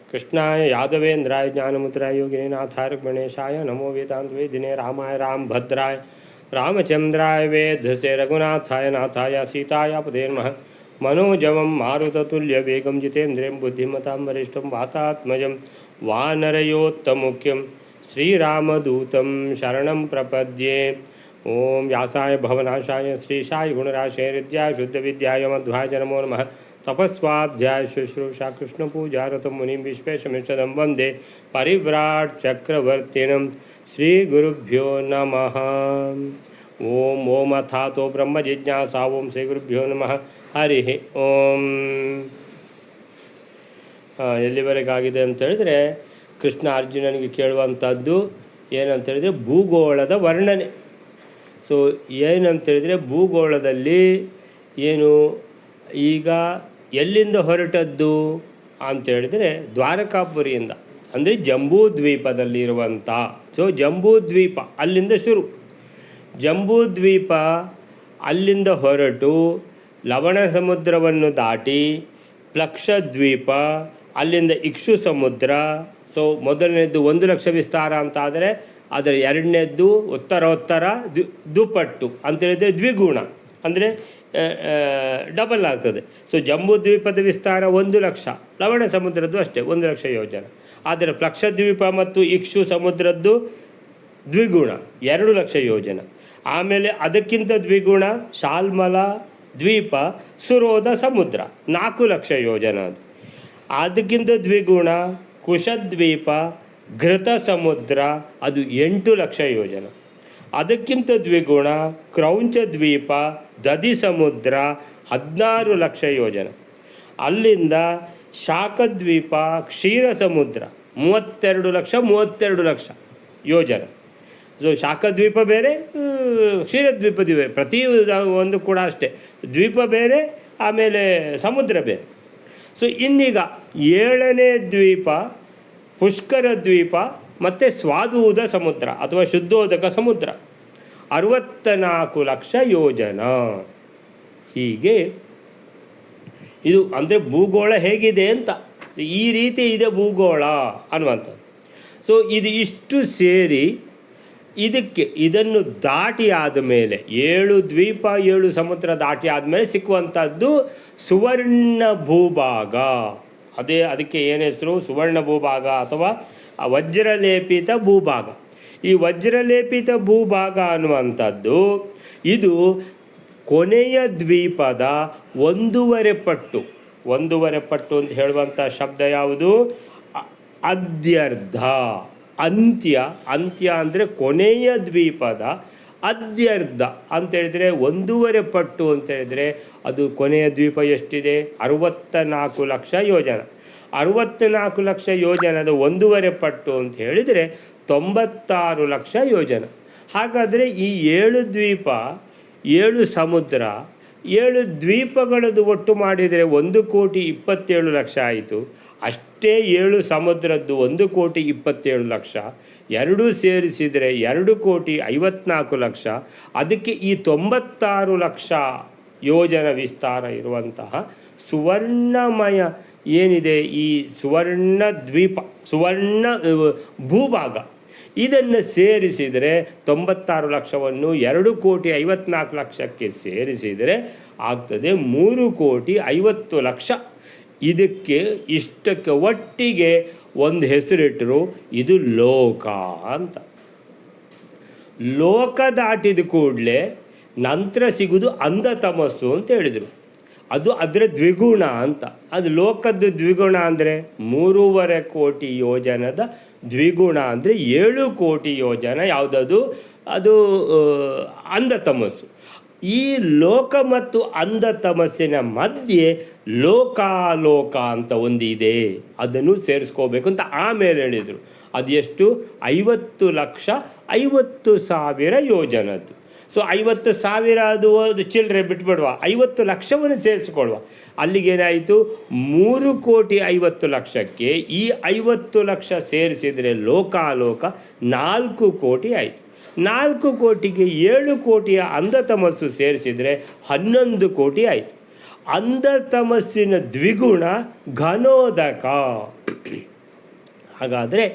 कृष्णाय यादवेन्द्राय ज्ञानमुद्राय योगिनीनाथाय गणेशाय नमो वेदांत वेदिने रामाय रामभद्राय रामचंद्राय वेधसे रघुनाथाय नाथाय सीताय पदे नमः। मनोजवं मारुततुल्यवेगं जितेन्द्रियं बुद्धिमतां वरिष्ठं वातात्मजं वानरयोत्तमुख्यं श्रीरामदूतं शरणं प्रपद्ये। ओं व्यासाय भवनाशाय श्रीशाय गुणराशय हृद्याय शुद्धविद्याय मध्वाय नमो नमः। तपस्वाध्याय शुश्रूषा कृष्णपूजारतं मुनिं विश्वेशमिषदं वन्दे परिव्राट चक्रवर्तिनं श्रीगुरुभ्यो नमः। ओम ओम अथातो ब्रह्म जिज्ञासा ओम श्रीगुरुभ्यो नमः हरि ओम। ಎಲ್ಲಿವರೆಗಾಗಿದೆ ಅಂತ ಹೇಳಿದ್ರೆ ಕೃಷ್ಣ ಅರ್ಜುನನಿಗೆ ಕೇಳುವಂಥದ್ದು ಏನಂತ ಹೇಳಿದ್ರೆ ಭೂಗೋಳದ ವರ್ಣನೆ. ಸೊ ಏನಂತ ಹೇಳಿದ್ರೆ ಭೂಗೋಳದಲ್ಲಿ ಏನು ಈಗ ಎಲ್ಲಿಂದ ಹೊರಟದ್ದು ಅಂತೇಳಿದರೆ ದ್ವಾರಕಾಪುರಿಯಿಂದ, ಅಂದರೆ ಜಂಬೂ ದ್ವೀಪದಲ್ಲಿರುವಂಥ. ಸೊ ಜಂಬೂ ದ್ವೀಪ ಅಲ್ಲಿಂದ ಶುರು. ಜಂಬೂ ದ್ವೀಪ ಅಲ್ಲಿಂದ ಹೊರಟು ಲವಣ ಸಮುದ್ರವನ್ನು ದಾಟಿ ಪ್ಲಕ್ಷದ್ವೀಪ, ಅಲ್ಲಿಂದ ಇಕ್ಷು ಸಮುದ್ರ. ಸೊ ಮೊದಲನೇದ್ದು 1,00,000 ವಿಸ್ತಾರ ಅಂತಾದರೆ ಅದರ ಎರಡನೇದ್ದು ಉತ್ತರೋತ್ತರ ದುಪಟ್ಟು ಅಂತೇಳಿದರೆ ದ್ವಿಗುಣ, ಅಂದರೆ ಡಬಲ್ ಆಗ್ತದೆ. ಸೊ ಜಂಬೂ ದ್ವೀಪದ ವಿಸ್ತಾರ 1,00,000, ಲವಣ ಸಮುದ್ರದ್ದು ಅಷ್ಟೇ 1,00,000 ಯೋಜನೆ. ಆದರೆ ಪ್ಲಕ್ಷದ್ವೀಪ ಮತ್ತು ಇಕ್ಷು ಸಮುದ್ರದ್ದು ದ್ವಿಗುಣ 2,00,000 ಯೋಜನೆ. ಆಮೇಲೆ ಅದಕ್ಕಿಂತ ದ್ವಿಗುಣ ಶಾಲ್ಮಲ ದ್ವೀಪ ಸುರೋಧ ಸಮುದ್ರ 4,00,000 ಯೋಜನೆ. ಅದು ಅದಕ್ಕಿಂತ ದ್ವಿಗುಣ ಕುಶದ್ವೀಪ ಘೃತ ಸಮುದ್ರ, ಅದು 8,00,000 ಯೋಜನೆ. ಅದಕ್ಕಿಂತ ದ್ವಿಗುಣ ಕ್ರೌಂಚ ದ್ವೀಪ ದದಿ ಸಮುದ್ರ 16,00,000 ಯೋಜನೆ. ಅಲ್ಲಿಂದ ಶಾಖದ್ವೀಪ ಕ್ಷೀರ ಸಮುದ್ರ 32,00,000 ಯೋಜನೆ. ಸೊ ಶಾಖದ್ವೀಪ ಬೇರೆ, ಕ್ಷೀರದ್ವೀಪ ಬೇರೆ, ಪ್ರತಿ ಒಂದು ಕೂಡ ಅಷ್ಟೇ. ದ್ವೀಪ ಬೇರೆ, ಆಮೇಲೆ ಸಮುದ್ರ ಬೇರೆ. ಸೊ ಇನ್ನೀಗ 7ನೇ ದ್ವೀಪ ಪುಷ್ಕರ ದ್ವೀಪ ಮತ್ತು ಸ್ವಾದೂದ ಸಮುದ್ರ ಅಥವಾ ಶುದ್ಧೋದಕ ಸಮುದ್ರ 64,00,000 ಯೋಜನ. ಹೀಗೆ ಇದು ಅಂದರೆ ಭೂಗೋಳ ಹೇಗಿದೆ ಅಂತ, ಈ ರೀತಿ ಇದೆ ಭೂಗೋಳ ಅನ್ನುವಂಥದ್ದು. ಸೊ ಇದು ಇಷ್ಟು ಸೇರಿ ಇದನ್ನು ದಾಟಿ ಆದಮೇಲೆ 7 ದ್ವೀಪ 7 ಸಮುದ್ರ ದಾಟಿ ಆದಮೇಲೆ ಸಿಕ್ಕುವಂಥದ್ದು ಸುವರ್ಣ ಭೂಭಾಗ. ಅದಕ್ಕೆ ಏನು ಹೆಸರು? ಸುವರ್ಣ ಭೂಭಾಗ ಅಥವಾ ವಜ್ರಲೇಪಿತ ಭೂಭಾಗ. ಈ ವಜ್ರಲೇಪಿತ ಭೂಭಾಗ ಅನ್ನುವಂಥದ್ದು ಇದು ಕೊನೆಯ ದ್ವೀಪದ 1.5 ಪಟ್ಟು. 1.5 ಪಟ್ಟು ಅಂತ ಹೇಳುವಂಥ ಶಬ್ದ ಯಾವುದು? ಅದ್ಯರ್ಧ, ಅಂತ್ಯ. ಅಂತ್ಯ ಅಂದರೆ ಕೊನೆಯ ದ್ವೀಪದ ಅದ್ಯರ್ಧ ಅಂತೇಳಿದರೆ 1.5 ಪಟ್ಟು ಅಂತೇಳಿದರೆ ಅದು ಕೊನೆಯ ದ್ವೀಪ ಎಷ್ಟಿದೆ? 64,00,000 ಯೋಜನ. 64,00,000 ಯೋಜನದ 1.5 ಪಟ್ಟು ಅಂತ ಹೇಳಿದರೆ 96,00,000 ಯೋಜನ. ಹಾಗಾದರೆ ಈ 7 ದ್ವೀಪ 7 ಸಮುದ್ರ 7 ದ್ವೀಪಗಳದ್ದು ಒಟ್ಟು ಮಾಡಿದರೆ 1,27,00,000 ಆಯಿತು. ಅಷ್ಟೇ 7 ಸಮುದ್ರದ್ದು 1,27,00,000. ಎರಡೂ ಸೇರಿಸಿದರೆ 2,54,00,000. ಅದಕ್ಕೆ ಈ 96,00,000 ಯೋಜನ ವಿಸ್ತಾರ ಇರುವಂತಹ ಸುವರ್ಣಮಯ ಏನಿದೆ ಈ ಸುವರ್ಣ ದ್ವೀಪ, ಸುವರ್ಣ ಭೂಭಾಗ, ಇದನ್ನು ಸೇರಿಸಿದರೆ 96,00,000ವನ್ನು 2,54,00,000ಕ್ಕೆ ಸೇರಿಸಿದರೆ ಆಗ್ತದೆ 3,50,00,000. ಇಷ್ಟಕ್ಕೆ ಒಟ್ಟಿಗೆ ಒಂದು ಹೆಸರಿಟ್ಟರು, ಇದು ಲೋಕ ಅಂತ. ಲೋಕ ದಾಟಿದ ಕೂಡಲೇ ನಂತರ ಸಿಗೋದು ಅಂಧತಮಸ್ಸು ಅಂತ ಹೇಳಿದರು. ಅದು ಅದರ ದ್ವಿಗುಣ ಅಂತ. ಅದು ಲೋಕದ್ದು ದ್ವಿಗುಣ ಅಂದರೆ 3.5 ಕೋಟಿ ಯೋಜನದ ದ್ವಿಗುಣ ಅಂದರೆ 7 ಕೋಟಿ ಯೋಜನ. ಯಾವುದದು? ಅದು ಅಂಧತಮಸ್ಸು. ಈ ಲೋಕ ಮತ್ತು ಅಂಧತಮಸ್ಸಿನ ಮಧ್ಯೆ ಲೋಕಾಲೋಕ ಅಂತ ಒಂದಿದೆ, ಅದನ್ನು ಸೇರಿಸ್ಕೋಬೇಕು ಅಂತ ಆಮೇಲೆ ಹೇಳಿದರು. ಅದು ಎಷ್ಟು? 50,50,000 ಯೋಜನದ್ದು. ಸೊ 50,000 ಅದು ಚಿಲ್ಲರೆ ಬಿಟ್ಬಿಡುವ, 50,00,000ವನ್ನು ಸೇರಿಸ್ಕೊಳ್ವ. ಅಲ್ಲಿಗೇನಾಯಿತು? 3,50,00,000ಕ್ಕೆ ಈ 50,00,000 ಸೇರಿಸಿದರೆ ಲೋಕಾಲೋಕ 4 ಕೋಟಿ ಆಯಿತು. 4 ಕೋಟಿಗೆ 7 ಕೋಟಿಯ ಅಂಧತಮಸ್ಸು ಸೇರಿಸಿದರೆ 11 ಕೋಟಿ ಆಯಿತು. ಅಂಧತಮಸ್ಸಿನ ದ್ವಿಗುಣ ಘನೋದಕ. ಹಾಗಾದರೆ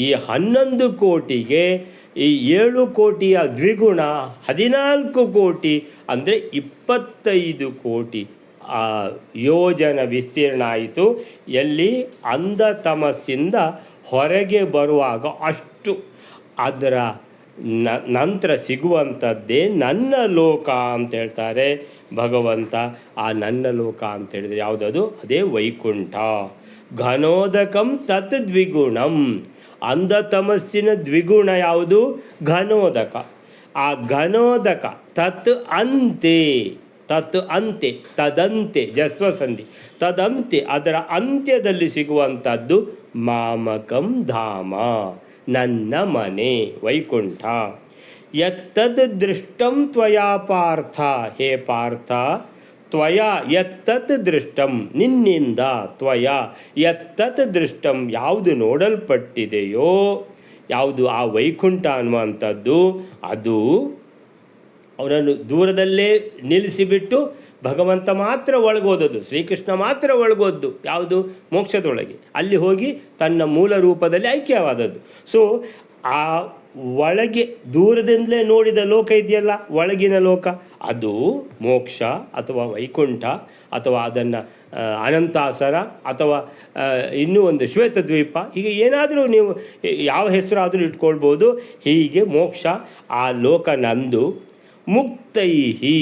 ಈ 11 ಕೋಟಿಗೆ ಈ 7 ಕೋಟಿಯ ದ್ವಿಗುಣ 14 ಕೋಟಿ ಅಂದರೆ 25 ಕೋಟಿ ಯೋಜನ ವಿಸ್ತೀರ್ಣ ಆಯಿತು. ಎಲ್ಲಿ ಅಂಧ ತಮಸ್ಸಿಂದ ಹೊರಗೆ ಬರುವಾಗ ಅಷ್ಟು ಅದರ ನಂತರ ಸಿಗುವಂಥದ್ದೇ ನನ್ನ ಲೋಕ ಅಂತ ಹೇಳ್ತಾರೆ ಭಗವಂತ. ಆ ನನ್ನ ಲೋಕ ಅಂತ ಹೇಳಿದರೆ ಯಾವುದದು? ಅದೇ ವೈಕುಂಠ. ಘನೋದಕಂ ತತ್ ದ್ವಿಗುಣಂ. ಅಂಧ ತಮಸ್ಸಿನ ದ್ವಿಗುಣ ಯಾವುದು? ಘನೋದಕ. ಆ ಘನೋದಕ ತತ್ ಅಂತೆ, ತತ್ ಅಂತೆ, ತದಂತೆ, ಜಸ್ವಸಂಧಿ, ತದಂತೆ, ಅದರ ಅಂತ್ಯದಲ್ಲಿ ಸಿಗುವಂಥದ್ದು ಮಾಮಕಂ ಧಾಮ, ನನ್ನ ಮನೆ ವೈಕುಂಠ. ಯತ್ತದ್ ದೃಷ್ಟಂ ತ್ವಯಾ ಪಾರ್ಥ, ಹೇ ಪಾರ್ಥ, ತ್ವಯಾ ಯತ್ತತ್ ದೃಷ್ಟಂ, ನಿನ್ನಿಂದ, ತ್ವಯಾ ಯತ್ತತ್ ದೃಷ್ಟಂ, ಯಾವುದು ನೋಡಲ್ಪಟ್ಟಿದೆಯೋ, ಯಾವುದು ಆ ವೈಕುಂಠ ಅನ್ನುವಂಥದ್ದು, ಅದು ಅವನನ್ನು ದೂರದಲ್ಲೇ ನಿಲ್ಲಿಸಿಬಿಟ್ಟು ಭಗವಂತ ಮಾತ್ರ ಒಳಗೋದದ್ದು, ಶ್ರೀಕೃಷ್ಣ ಮಾತ್ರ ಒಳಗೋದ್ದು ಯಾವುದು? ಮೋಕ್ಷದೊಳಗೆ. ಅಲ್ಲಿ ಹೋಗಿ ತನ್ನ ಮೂಲ ರೂಪದಲ್ಲಿ ಐಕ್ಯವಾದದ್ದು. ಸೊ ಆ ಒಳಗೆ ದೂರದಿಂದಲೇ ನೋಡಿದ ಲೋಕ ಇದೆಯಲ್ಲ, ಒಳಗಿನ ಲೋಕ, ಅದು ಮೋಕ್ಷ ಅಥವಾ ವೈಕುಂಠ ಅಥವಾ ಅದನ್ನು ಅನಂತಾಸರ ಅಥವಾ ಇನ್ನೂ ಒಂದು ಶ್ವೇತದ್ವೀಪ, ಹೀಗೆ ಏನಾದರೂ ನೀವು ಯಾವ ಹೆಸರಾದರೂ ಇಟ್ಕೊಳ್ಬೋದು. ಹೀಗೆ ಮೋಕ್ಷ ಆ ಲೋಕ ನಂದು. ಮುಕ್ತೈಹಿ,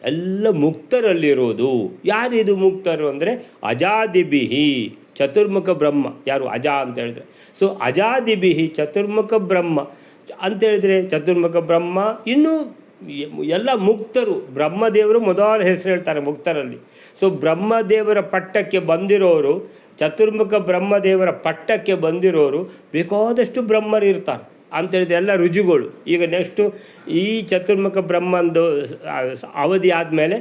ಎಲ್ಲ ಮುಕ್ತರಲ್ಲಿರೋದು. ಯಾರಿದು ಮುಕ್ತರು ಅಂದರೆ ಅಜಾದಿಬಿಹಿ, ಚತುರ್ಮುಖ ಬ್ರಹ್ಮ. ಯಾರು? ಅಜ ಅಂತ ಹೇಳಿದ್ರೆ. ಸೊ ಅಜಾದಿಬಿಹಿ ಚತುರ್ಮುಖ ಬ್ರಹ್ಮ ಅಂತ ಹೇಳಿದರೆ ಚತುರ್ಮುಖ ಬ್ರಹ್ಮ ಇನ್ನೂ ಎಲ್ಲ ಮುಕ್ತರು. ಬ್ರಹ್ಮದೇವರು ಮೊದಲ ಹೆಸರು ಹೇಳ್ತಾರೆ ಮುಕ್ತರಲ್ಲಿ. ಸೊ ಬ್ರಹ್ಮದೇವರ ಪಟ್ಟಕ್ಕೆ ಬಂದಿರೋರು, ಚತುರ್ಮುಖ ಬ್ರಹ್ಮದೇವರ ಪಟ್ಟಕ್ಕೆ ಬಂದಿರೋರು ಬೇಕಾದಷ್ಟು ಬ್ರಹ್ಮರು ಇರ್ತಾರೆ ಅಂತೇಳಿದ್ರೆ ಎಲ್ಲ ರುಜುಗಳು. ಈಗ ನೆಕ್ಸ್ಟು ಈ ಚತುರ್ಮುಖ ಬ್ರಹ್ಮಂದು ಅವಧಿ ಆದಮೇಲೆ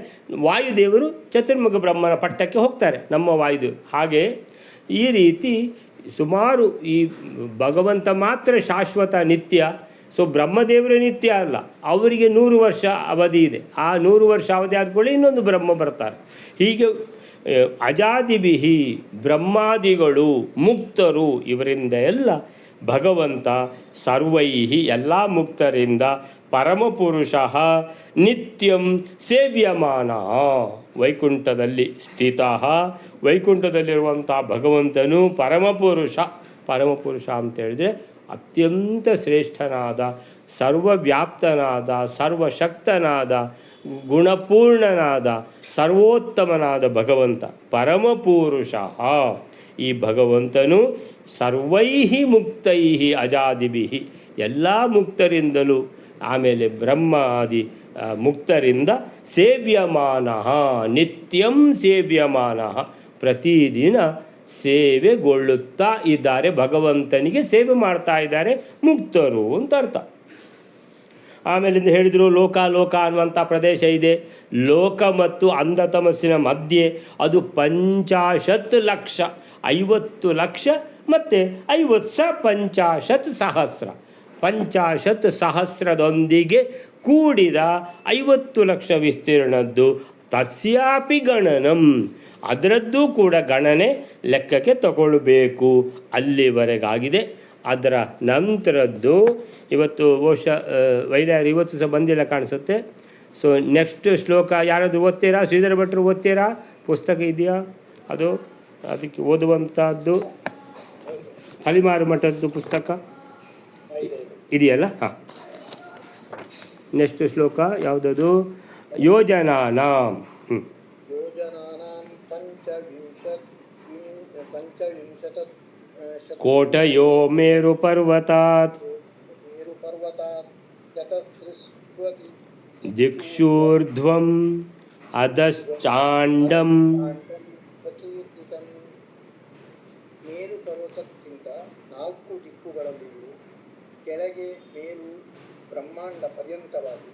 ವಾಯುದೇವರು ಚತುರ್ಮುಖ ಬ್ರಹ್ಮನ ಪಟ್ಟಕ್ಕೆ ಹೋಗ್ತಾರೆ, ನಮ್ಮ ವಾಯುದೇವರು. ಹಾಗೆ ಈ ರೀತಿ ಸುಮಾರು ಈ ಭಗವಂತ ಮಾತ್ರ ಶಾಶ್ವತ ನಿತ್ಯ. ಸೊ ಬ್ರಹ್ಮದೇವರು ನಿತ್ಯ ಅಲ್ಲ, ಅವರಿಗೆ 100 ವರ್ಷ ಅವಧಿ ಇದೆ. ಆ 100 ವರ್ಷ ಅವಧಿ ಆದ್ಕೊಳ್ಳಿ ಇನ್ನೊಂದು ಬ್ರಹ್ಮ ಬರ್ತಾರೆ. ಹೀಗೆ ಅಜಾದಿಬಿಹಿ ಬ್ರಹ್ಮಾದಿಗಳು ಮುಕ್ತರು. ಇವರಿಂದ ಎಲ್ಲ ಭಗವಂತ ಸರ್ವೈಹಿ ಎಲ್ಲ ಮುಕ್ತರಿಂದ ಪರಮಪುರುಷ ನಿತ್ಯಂ ಸೇವ್ಯಮಾನ ವೈಕುಂಠದಲ್ಲಿ ಸ್ಥಿತ. ವೈಕುಂಠದಲ್ಲಿರುವಂಥ ಭಗವಂತನು ಪರಮಪುರುಷ. ಪರಮಪುರುಷ ಅಂತ ಹೇಳಿದರೆ ಅತ್ಯಂತ ಶ್ರೇಷ್ಠನಾದ, ಸರ್ವವ್ಯಾಪ್ತನಾದ, ಸರ್ವಶಕ್ತನಾದ, ಗುಣಪೂರ್ಣನಾದ, ಸರ್ವೋತ್ತಮನಾದ ಭಗವಂತ ಪರಮಪುರುಷ. ಈ ಭಗವಂತನು ಸರ್ವೈಹಿ ಮುಕ್ತೈಹಿ ಅಜಾದಿಭಿಹಿ ಎಲ್ಲ ಮುಕ್ತರಿಂದಲೂ, ಆಮೇಲೆ ಬ್ರಹ್ಮಾದಿ ಮುಕ್ತರಿಂದ ಸೇವ್ಯಮಾನ, ನಿತ್ಯಂ ಸೇವ್ಯಮಾನ, ಪ್ರತಿದಿನ ಸೇವೆಗೊಳ್ಳುತ್ತಾ ಇದ್ದಾರೆ. ಭಗವಂತನಿಗೆ ಸೇವೆ ಮಾಡ್ತಾ ಇದ್ದಾರೆ ಮುಕ್ತರು ಅಂತ ಅರ್ಥ. ಆಮೇಲಿಂದ ಹೇಳಿದರು ಲೋಕ ಲೋಕ ಅನ್ನುವಂಥ ಪ್ರದೇಶ ಇದೆ. ಲೋಕ ಮತ್ತು ಅಂಧ ತಮಸ್ಸಿನ ಮಧ್ಯೆ ಅದು 50 ಲಕ್ಷ, 50 ಲಕ್ಷ ಮತ್ತು 50 50 ಸಹಸ್ರ, 50 ಸಹಸ್ರದೊಂದಿಗೆ ಕೂಡಿದ 50 ಲಕ್ಷ ವಿಸ್ತೀರ್ಣದ್ದು. ತಸ್ಯಾಪಿ ಗಣನಂ, ಅದರದ್ದು ಕೂಡ ಗಣನೆ ಲೆಕ್ಕಕ್ಕೆ ತಗೊಳ್ಬೇಕು. ಅಲ್ಲಿವರೆಗಾಗಿದೆ. ಅದರ ನಂತರದ್ದು ಇವತ್ತು ಬಹುಶಃ ವೈದ್ಯರು ಇವತ್ತು ಸಹ ಬಂದಿಲ್ಲ ಕಾಣಿಸುತ್ತೆ. ಸೊ ನೆಕ್ಸ್ಟ್ ಶ್ಲೋಕ ಯಾರಾದರೂ ಓದ್ತೀರಾ? ಶ್ರೀಧರ ಭಟ್ರು ಓದ್ತೀರಾ? ಪುಸ್ತಕ ಇದೆಯಾ? ಅದು ಅದಕ್ಕೆ ಓದುವಂಥದ್ದು ಹಲಿಮಾರು ಮಠದ್ದು ಪುಸ್ತಕ ಇದೆಯಲ್ಲ? ಹಾಂ, ನೆಕ್ಸ್ಟ್ ಶ್ಲೋಕ ಯಾವುದದು? ಯೋಜನಾನಾಂ ಕೋಟಯೋ ಮೇರು ಪರ್ವತಾತ್ ದಿಕ್ಷೂರ್ಧ್ವಂ ಅಧಶ್ಚಾಂಡಂ. ಮೇರು ಪರ್ವತಕ್ಕಿಂತ 4 ದಿಕ್ಕುಗಳಲ್ಲಿಯೂ ಕೆಳಗೆ ಮೇರು ಬ್ರಹ್ಮಾಂಡ ಪರ್ಯಂತವಾಗಿ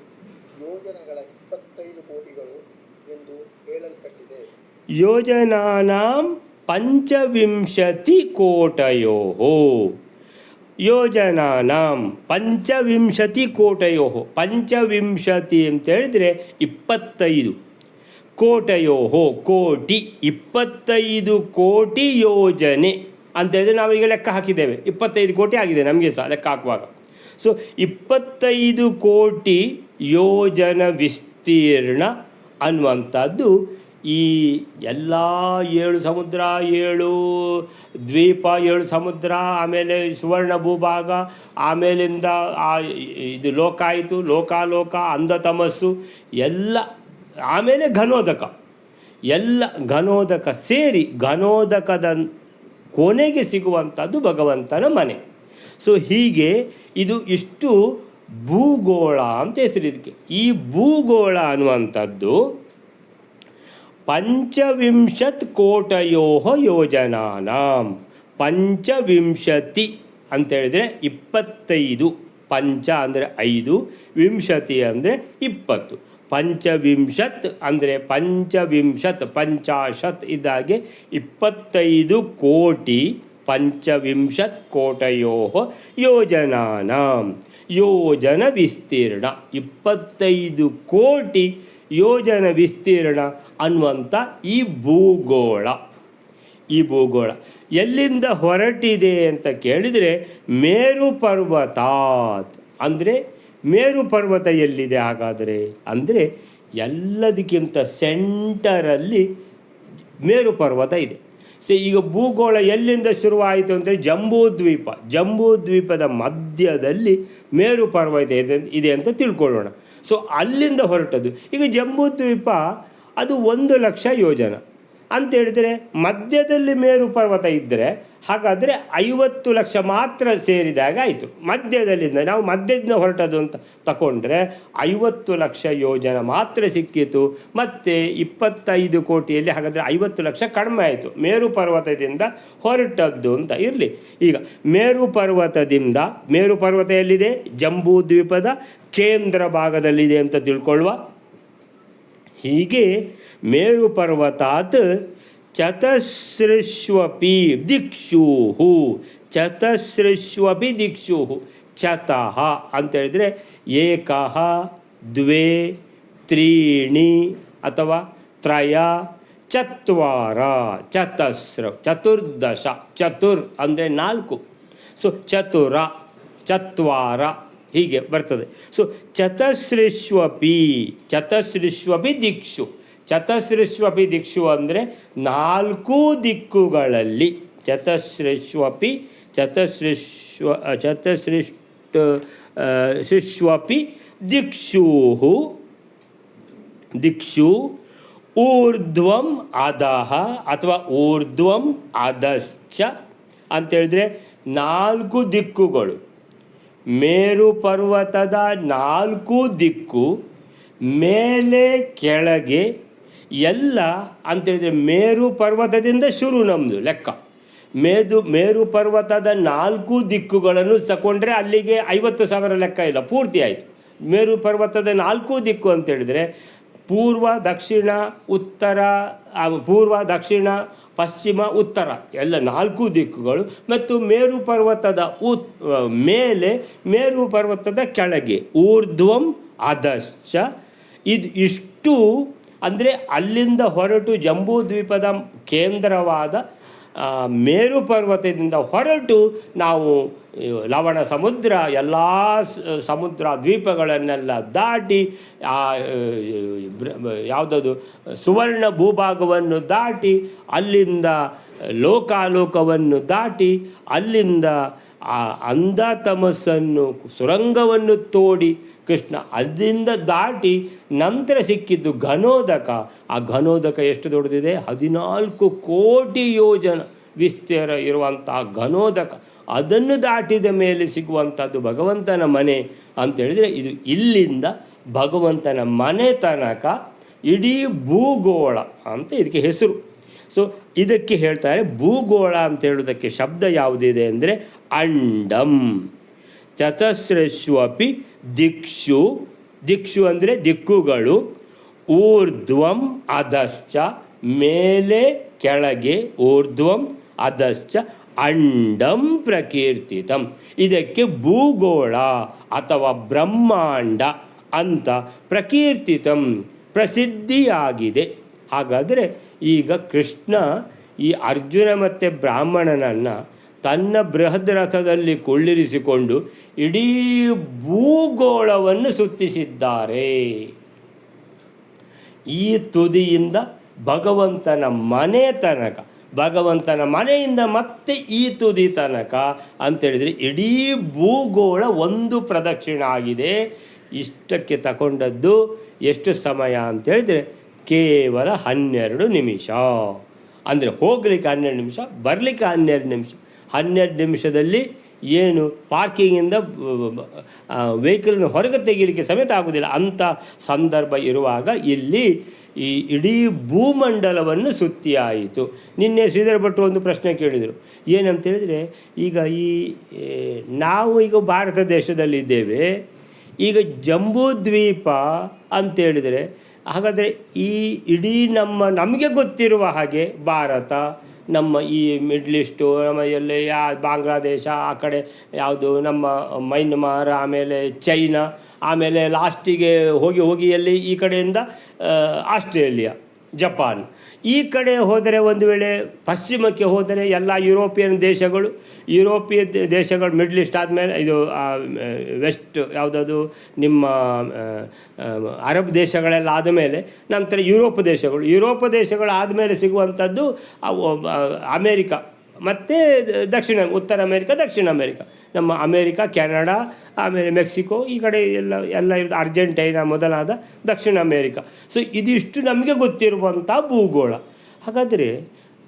ಯೋಜನೆಗಳ 25 ಕೋಟಿಗಳು ಎಂದು ಹೇಳಲ್ಪಟ್ಟಿದೆ. ಯೋಜನಾನಾಂ 25 ಕೋಟಯೋ. ಯೋಜನಾನಾಂ 25 ಕೋಟಯೋ. 25 ಅಂತ ಹೇಳಿದರೆ 25 ಕೋಟಯೋ, ಕೋಟಿ, 25 ಕೋಟಿ ಯೋಜನೆ. ಅಂತ ಹೇಳಿದ್ರೆ ನಾವೀಗ ಲೆಕ್ಕ ಹಾಕಿದ್ದೇವೆ 25 ಕೋಟಿ ಆಗಿದೆ ನಮಗೆ ಸಹ ಲೆಕ್ಕ ಹಾಕುವಾಗ. ಸೊ 25 ಕೋಟಿ ಯೋಜನ ವಿಸ್ತೀರ್ಣ ಅನ್ನುವಂಥದ್ದು ಈ ಎಲ್ಲ 7 ಸಮುದ್ರ, 7 ದ್ವೀಪ, 7 ಸಮುದ್ರ, ಆಮೇಲೆ ಸುವರ್ಣ ಭೂಭಾಗ, ಆಮೇಲಿಂದ ಇದು ಲೋಕ ಆಯಿತು, ಲೋಕಾಲೋಕ, ಅಂಧತಮಸ್ಸು ಎಲ್ಲ, ಆಮೇಲೆ ಘನೋದಕ, ಎಲ್ಲ ಘನೋದಕ ಸೇರಿ ಘನೋದಕದ ಕೊನೆಗೆ ಸಿಗುವಂಥದ್ದು ಭಗವಂತನ ಮನೆ. ಸೊ ಹೀಗೆ ಇದು ಇಷ್ಟು ಭೂಗೋಳ ಅಂತ ಹೆಸರು ಇದಕ್ಕೆ. ಈ ಭೂಗೋಳ ಅನ್ನುವಂಥದ್ದು 25 ಕೋಟಯೋ ಯೋಜನಾನಾಂ. 25 ಅಂತ ಹೇಳಿದರೆ 25, ಪಂಚ ಅಂದರೆ 5, ವಿಂಶತಿ ಅಂದರೆ 20. 25 ಅಂದರೆ 25, 50 ಇದ್ದಾಗೆ 25 ಕೋಟಿ 25 ಕೋಟಯೋ ಯೋಜನಾನಾಂ. ಯೋಜನ ವಿಸ್ತೀರ್ಣ 25 ಕೋಟಿ ಯೋಜನ ವಿಸ್ತೀರ್ಣ ಅನ್ನುವಂಥ ಈ ಭೂಗೋಳ. ಈ ಭೂಗೋಳ ಎಲ್ಲಿಂದ ಹೊರಟಿದೆ ಅಂತ ಕೇಳಿದರೆ ಮೇರು ಪರ್ವತಾತ್. ಅಂದರೆ ಮೇರು ಪರ್ವತ ಎಲ್ಲಿದೆ ಹಾಗಾದರೆ ಅಂದರೆ ಎಲ್ಲದಕ್ಕಿಂತ ಸೆಂಟರಲ್ಲಿ ಮೇರು ಪರ್ವತ ಇದೆ. ಸೊ ಈಗ ಭೂಗೋಳ ಎಲ್ಲಿಂದ ಶುರುವಾಯಿತು ಅಂದರೆ ಜಂಬೂ ದ್ವೀಪದ ಮಧ್ಯದಲ್ಲಿ ಮೇರು ಪರ್ವತ ಇದೆ ಅಂತ ತಿಳ್ಕೊಳ್ಳೋಣ. ಸೊ ಅಲ್ಲಿಂದ ಹೊರಟದ್ದು. ಈಗ ಜಂಬೂ ದ್ವೀಪ ಅದು 1,00,000 ಯೋಜನ ಅಂತ ಹೇಳಿದರೆ ಮಧ್ಯದಲ್ಲಿ ಮೇರು ಪರ್ವತ ಇದ್ದರೆ ಹಾಗಾದರೆ 50 ಲಕ್ಷ ಮಾತ್ರ ಸೇರಿದಾಗ ಆಯಿತು. ಮಧ್ಯದಲ್ಲಿಂದ ನಾವು ಮಧ್ಯದಿಂದ ಹೊರಟದು ಅಂತ ತಗೊಂಡ್ರೆ 50 ಲಕ್ಷ ಯೋಜನ ಮಾತ್ರ ಸಿಕ್ಕಿತು. ಮತ್ತು 25 ಕೋಟಿಯಲ್ಲಿ ಹಾಗಾದರೆ 50 ಲಕ್ಷ ಕಡಿಮೆ ಆಯಿತು ಮೇರು ಪರ್ವತದಿಂದ ಹೊರಟದ್ದು ಅಂತ ಇರಲಿ. ಈಗ ಮೇರು ಪರ್ವತ ಎಲ್ಲಿದೆ? ಜಂಬೂ ದ್ವೀಪದ ಕೇಂದ್ರ ಭಾಗದಲ್ಲಿದೆ ಅಂತ ತಿಳ್ಕೊಳ್ಳುವ. ಹೀಗೆ ಮೇರು ಪರ್ವತಾತ್ ಚತಸ್ರಶ್ವಪಿ ದಿಕ್ಷು. ಚತಃ ಅಂತೇಳಿದರೆ ಏಕಃ, ದ್ವೇ, ತ್ರೀಣಿ ಅಥವಾ ತ್ರಯ, ಚತ್ವಾರ, ಚತುರ್ದಶ. ಚತುರ್ ಅಂದರೆ 4. ಸೊ ಚತ್ವಾರ ಹೀಗೆ ಬರ್ತದೆ. ಸೊ ಚತಸ್ರಶ್ವಪಿ ದಿಕ್ಷು. ಚತಸ್ರಶ್ವಪಿ ದಿಕ್ಷು ಅಂದರೆ 4 ದಿಕ್ಕುಗಳಲ್ಲಿ. ಚತಸ್ರಶ್ವಪಿ ದಿಕ್ಷು ಊರ್ಧ್ವಂ ಅಧಃ ಅಥವಾ ಊರ್ಧ್ವಂ ಅಧಶ್ಚ ಅಂತೇಳಿದರೆ 4 ದಿಕ್ಕುಗಳು. ಮೇರು ಪರ್ವತದ 4 ದಿಕ್ಕು ಮೇಲೆ ಕೆಳಗೆ ಎಲ್ಲ ಅಂತೇಳಿದರೆ ಮೇರು ಪರ್ವತದಿಂದ ಶುರು ನಮ್ಮದು ಲೆಕ್ಕ. ಮೇರು ಪರ್ವತದ 4 ದಿಕ್ಕುಗಳನ್ನು ತಗೊಂಡ್ರೆ ಅಲ್ಲಿಗೆ 50,000 ಲೆಕ್ಕ ಇಲ್ಲ, ಪೂರ್ತಿ ಆಯಿತು. ಮೇರು ಪರ್ವತದ 4 ದಿಕ್ಕು ಅಂತೇಳಿದರೆ ಪೂರ್ವ, ದಕ್ಷಿಣ, ಉತ್ತರ, ಪೂರ್ವ, ದಕ್ಷಿಣ, ಪಶ್ಚಿಮ, ಉತ್ತರ ಎಲ್ಲ 4 ದಿಕ್ಕುಗಳು. ಮತ್ತು ಮೇರು ಪರ್ವತದ ಮೇಲೆ, ಮೇರು ಪರ್ವತದ ಕೆಳಗೆ ಊರ್ಧ್ವಂ ಅಧಶ್ಚ. ಇಷ್ಟು ಅಂದರೆ ಅಲ್ಲಿಂದ ಹೊರಟು ಜಂಬೂ ದ್ವೀಪದ ಕೇಂದ್ರವಾದ ಮೇರು ಪರ್ವತದಿಂದ ಹೊರಟು ನಾವು ಲವಣ ಸಮುದ್ರ, ಎಲ್ಲ ಸಮುದ್ರ ದ್ವೀಪಗಳನ್ನೆಲ್ಲ ದಾಟಿ ಯಾವುದದು ಸುವರ್ಣ ಭೂಭಾಗವನ್ನು ದಾಟಿ, ಅಲ್ಲಿಂದ ಲೋಕಾಲೋಕವನ್ನು ದಾಟಿ, ಅಲ್ಲಿಂದ ಅಂಧತಮಸ್ಸನ್ನು ಸುರಂಗವನ್ನು ತೋಡಿ ಕೃಷ್ಣ ಅಲ್ಲಿಂದ ದಾಟಿ ನಂತರ ಸಿಕ್ಕಿದ್ದು ಘನೋದಕ. ಆ ಘನೋದಕ ಎಷ್ಟು ದೊಡ್ಡದಿದೆ? 14 ಕೋಟಿ ಯೋಜನ ವಿಸ್ತೀರ ಇರುವಂತಹ ಘನೋದಕ. ಅದನ್ನು ದಾಟಿದ ಮೇಲೆ ಸಿಗುವಂಥದ್ದು ಭಗವಂತನ ಮನೆ ಅಂತೇಳಿದರೆ ಇದು ಇಲ್ಲಿಂದ ಭಗವಂತನ ಮನೆ ತನಕ ಇಡೀ ಭೂಗೋಳ ಅಂತ ಇದಕ್ಕೆ ಹೆಸರು. ಸೊ ಇದಕ್ಕೆ ಹೇಳ್ತಾರೆ ಭೂಗೋಳ ಅಂತ ಹೇಳೋದಕ್ಕೆ ಶಬ್ದ ಯಾವುದಿದೆ ಅಂದರೆ ಅಂಡಂ. ಚತಸ್ರಶ್ವಪಿ ದಿಕ್ಷು ಅಂದರೆ ದಿಕ್ಕುಗಳು, ಊರ್ಧ್ವಂ ಅಧಶ್ಚ ಮೇಲೆ ಕೆಳಗೆ, ಊರ್ಧ್ವಂ ಅಧಶ್ಚ ಅಂಡಂ ಪ್ರಕೀರ್ತಿತಂ. ಇದಕ್ಕೆ ಭೂಗೋಳ ಅಥವಾ ಬ್ರಹ್ಮಾಂಡ ಅಂತ ಪ್ರಕೀರ್ತಿತಂ ಪ್ರಸಿದ್ಧಿಯಾಗಿದೆ. ಹಾಗಾದರೆ ಈಗ ಕೃಷ್ಣ ಈ ಅರ್ಜುನ ಮತ್ತು ಬ್ರಾಹ್ಮಣನನ್ನು ತನ್ನ ಬೃಹದ್ ರಥದಲ್ಲಿ ಕೊಳ್ಳಿರಿಸಿಕೊಂಡು ಇಡೀ ಭೂಗೋಳವನ್ನು ಸುತ್ತಿಸಿದ್ದಾರೆ. ಈ ತುದಿಯಿಂದ ಭಗವಂತನ ಮನೆ ತನಕ, ಭಗವಂತನ ಮನೆಯಿಂದ ಮತ್ತೆ ಈ ತುದಿ ತನಕ ಅಂತೇಳಿದರೆ ಇಡೀ ಭೂಗೋಳ ಒಂದು ಪ್ರದಕ್ಷಿಣೆ ಆಗಿದೆ. ಇಷ್ಟಕ್ಕೆ ತಗೊಂಡದ್ದು ಎಷ್ಟು ಸಮಯ ಅಂತೇಳಿದರೆ ಕೇವಲ 12 ನಿಮಿಷ. ಅಂದರೆ ಹೋಗಲಿಕ್ಕೆ 12 ನಿಮಿಷ, ಬರಲಿಕ್ಕೆ 12 ನಿಮಿಷ. 12 ನಿಮಿಷದಲ್ಲಿ ಏನು ಪಾರ್ಕಿಂಗಿಂದ ವೆಹಿಕಲ್ನ ಹೊರಗೆ ತೆಗೀಲಿಕ್ಕೆ ಸಮೇತ ಆಗೋದಿಲ್ಲ. ಅಂಥ ಸಂದರ್ಭ ಇರುವಾಗ ಇಲ್ಲಿ ಈ ಇಡೀ ಭೂಮಂಡಲವನ್ನು ಸುತ್ತಿ ಆಯಿತು. ನಿನ್ನೆ ಶ್ರೀಧರ ಭಟ್ರು ಒಂದು ಪ್ರಶ್ನೆ ಕೇಳಿದರು. ಏನಂತೇಳಿದರೆ, ಈಗ ನಾವು ಈಗ ಭಾರತ ದೇಶದಲ್ಲಿದ್ದೇವೆ. ಈಗ ಜಂಬೂ ದ್ವೀಪ ಅಂತೇಳಿದರೆ ಹಾಗಾದರೆ ಈ ಇಡೀ ನಮಗೆ ಗೊತ್ತಿರುವ ಹಾಗೆ ಭಾರತ, ನಮ್ಮ ಈ ಮಿಡ್ಲ್ ಈಸ್ಟು, ನಮ್ಮ ಎಲ್ಲಿ ಬಾಂಗ್ಲಾದೇಶ, ಆ ಕಡೆ ಯಾವುದು ನಮ್ಮ ಮೈನ್ಮಾರ್, ಆಮೇಲೆ ಚೈನಾ, ಆಮೇಲೆ ಲಾಸ್ಟಿಗೆ ಹೋಗಿ ಎಲ್ಲಿ ಈ ಕಡೆಯಿಂದ ಆಸ್ಟ್ರೇಲಿಯಾ, ಜಪಾನ್, ಈ ಕಡೆ ಹೋದರೆ ಒಂದು ವೇಳೆ ಪಶ್ಚಿಮಕ್ಕೆ ಹೋದರೆ ಎಲ್ಲ ಯುರೋಪಿಯನ್ ದೇಶಗಳು ಮಿಡ್ಲ್ ಈಸ್ಟ್ ಆದಮೇಲೆ ಇದು ವೆಸ್ಟ್ ಯಾವುದದು ನಿಮ್ಮ ಅರಬ್ ದೇಶಗಳೆಲ್ಲ ಆದಮೇಲೆ ನಂತರ ಯುರೋಪ್ ದೇಶಗಳು ಆದಮೇಲೆ ಸಿಗುವಂಥದ್ದು ಅಮೇರಿಕಾ ಮತ್ತು ಉತ್ತರ ಅಮೇರಿಕಾ, ದಕ್ಷಿಣ ಅಮೇರಿಕಾ, ನಮ್ಮ ಅಮೇರಿಕಾ, ಕೆನಡಾ, ಆಮೇಲೆ ಮೆಕ್ಸಿಕೋ, ಈ ಕಡೆ ಎಲ್ಲ ಇರೋದು ಅರ್ಜೆಂಟೈನಾ ಮೊದಲಾದ ದಕ್ಷಿಣ ಅಮೇರಿಕಾ. ಸೊ ಇದಿಷ್ಟು ನಮಗೆ ಗೊತ್ತಿರುವಂಥ ಭೂಗೋಳ. ಹಾಗಾದರೆ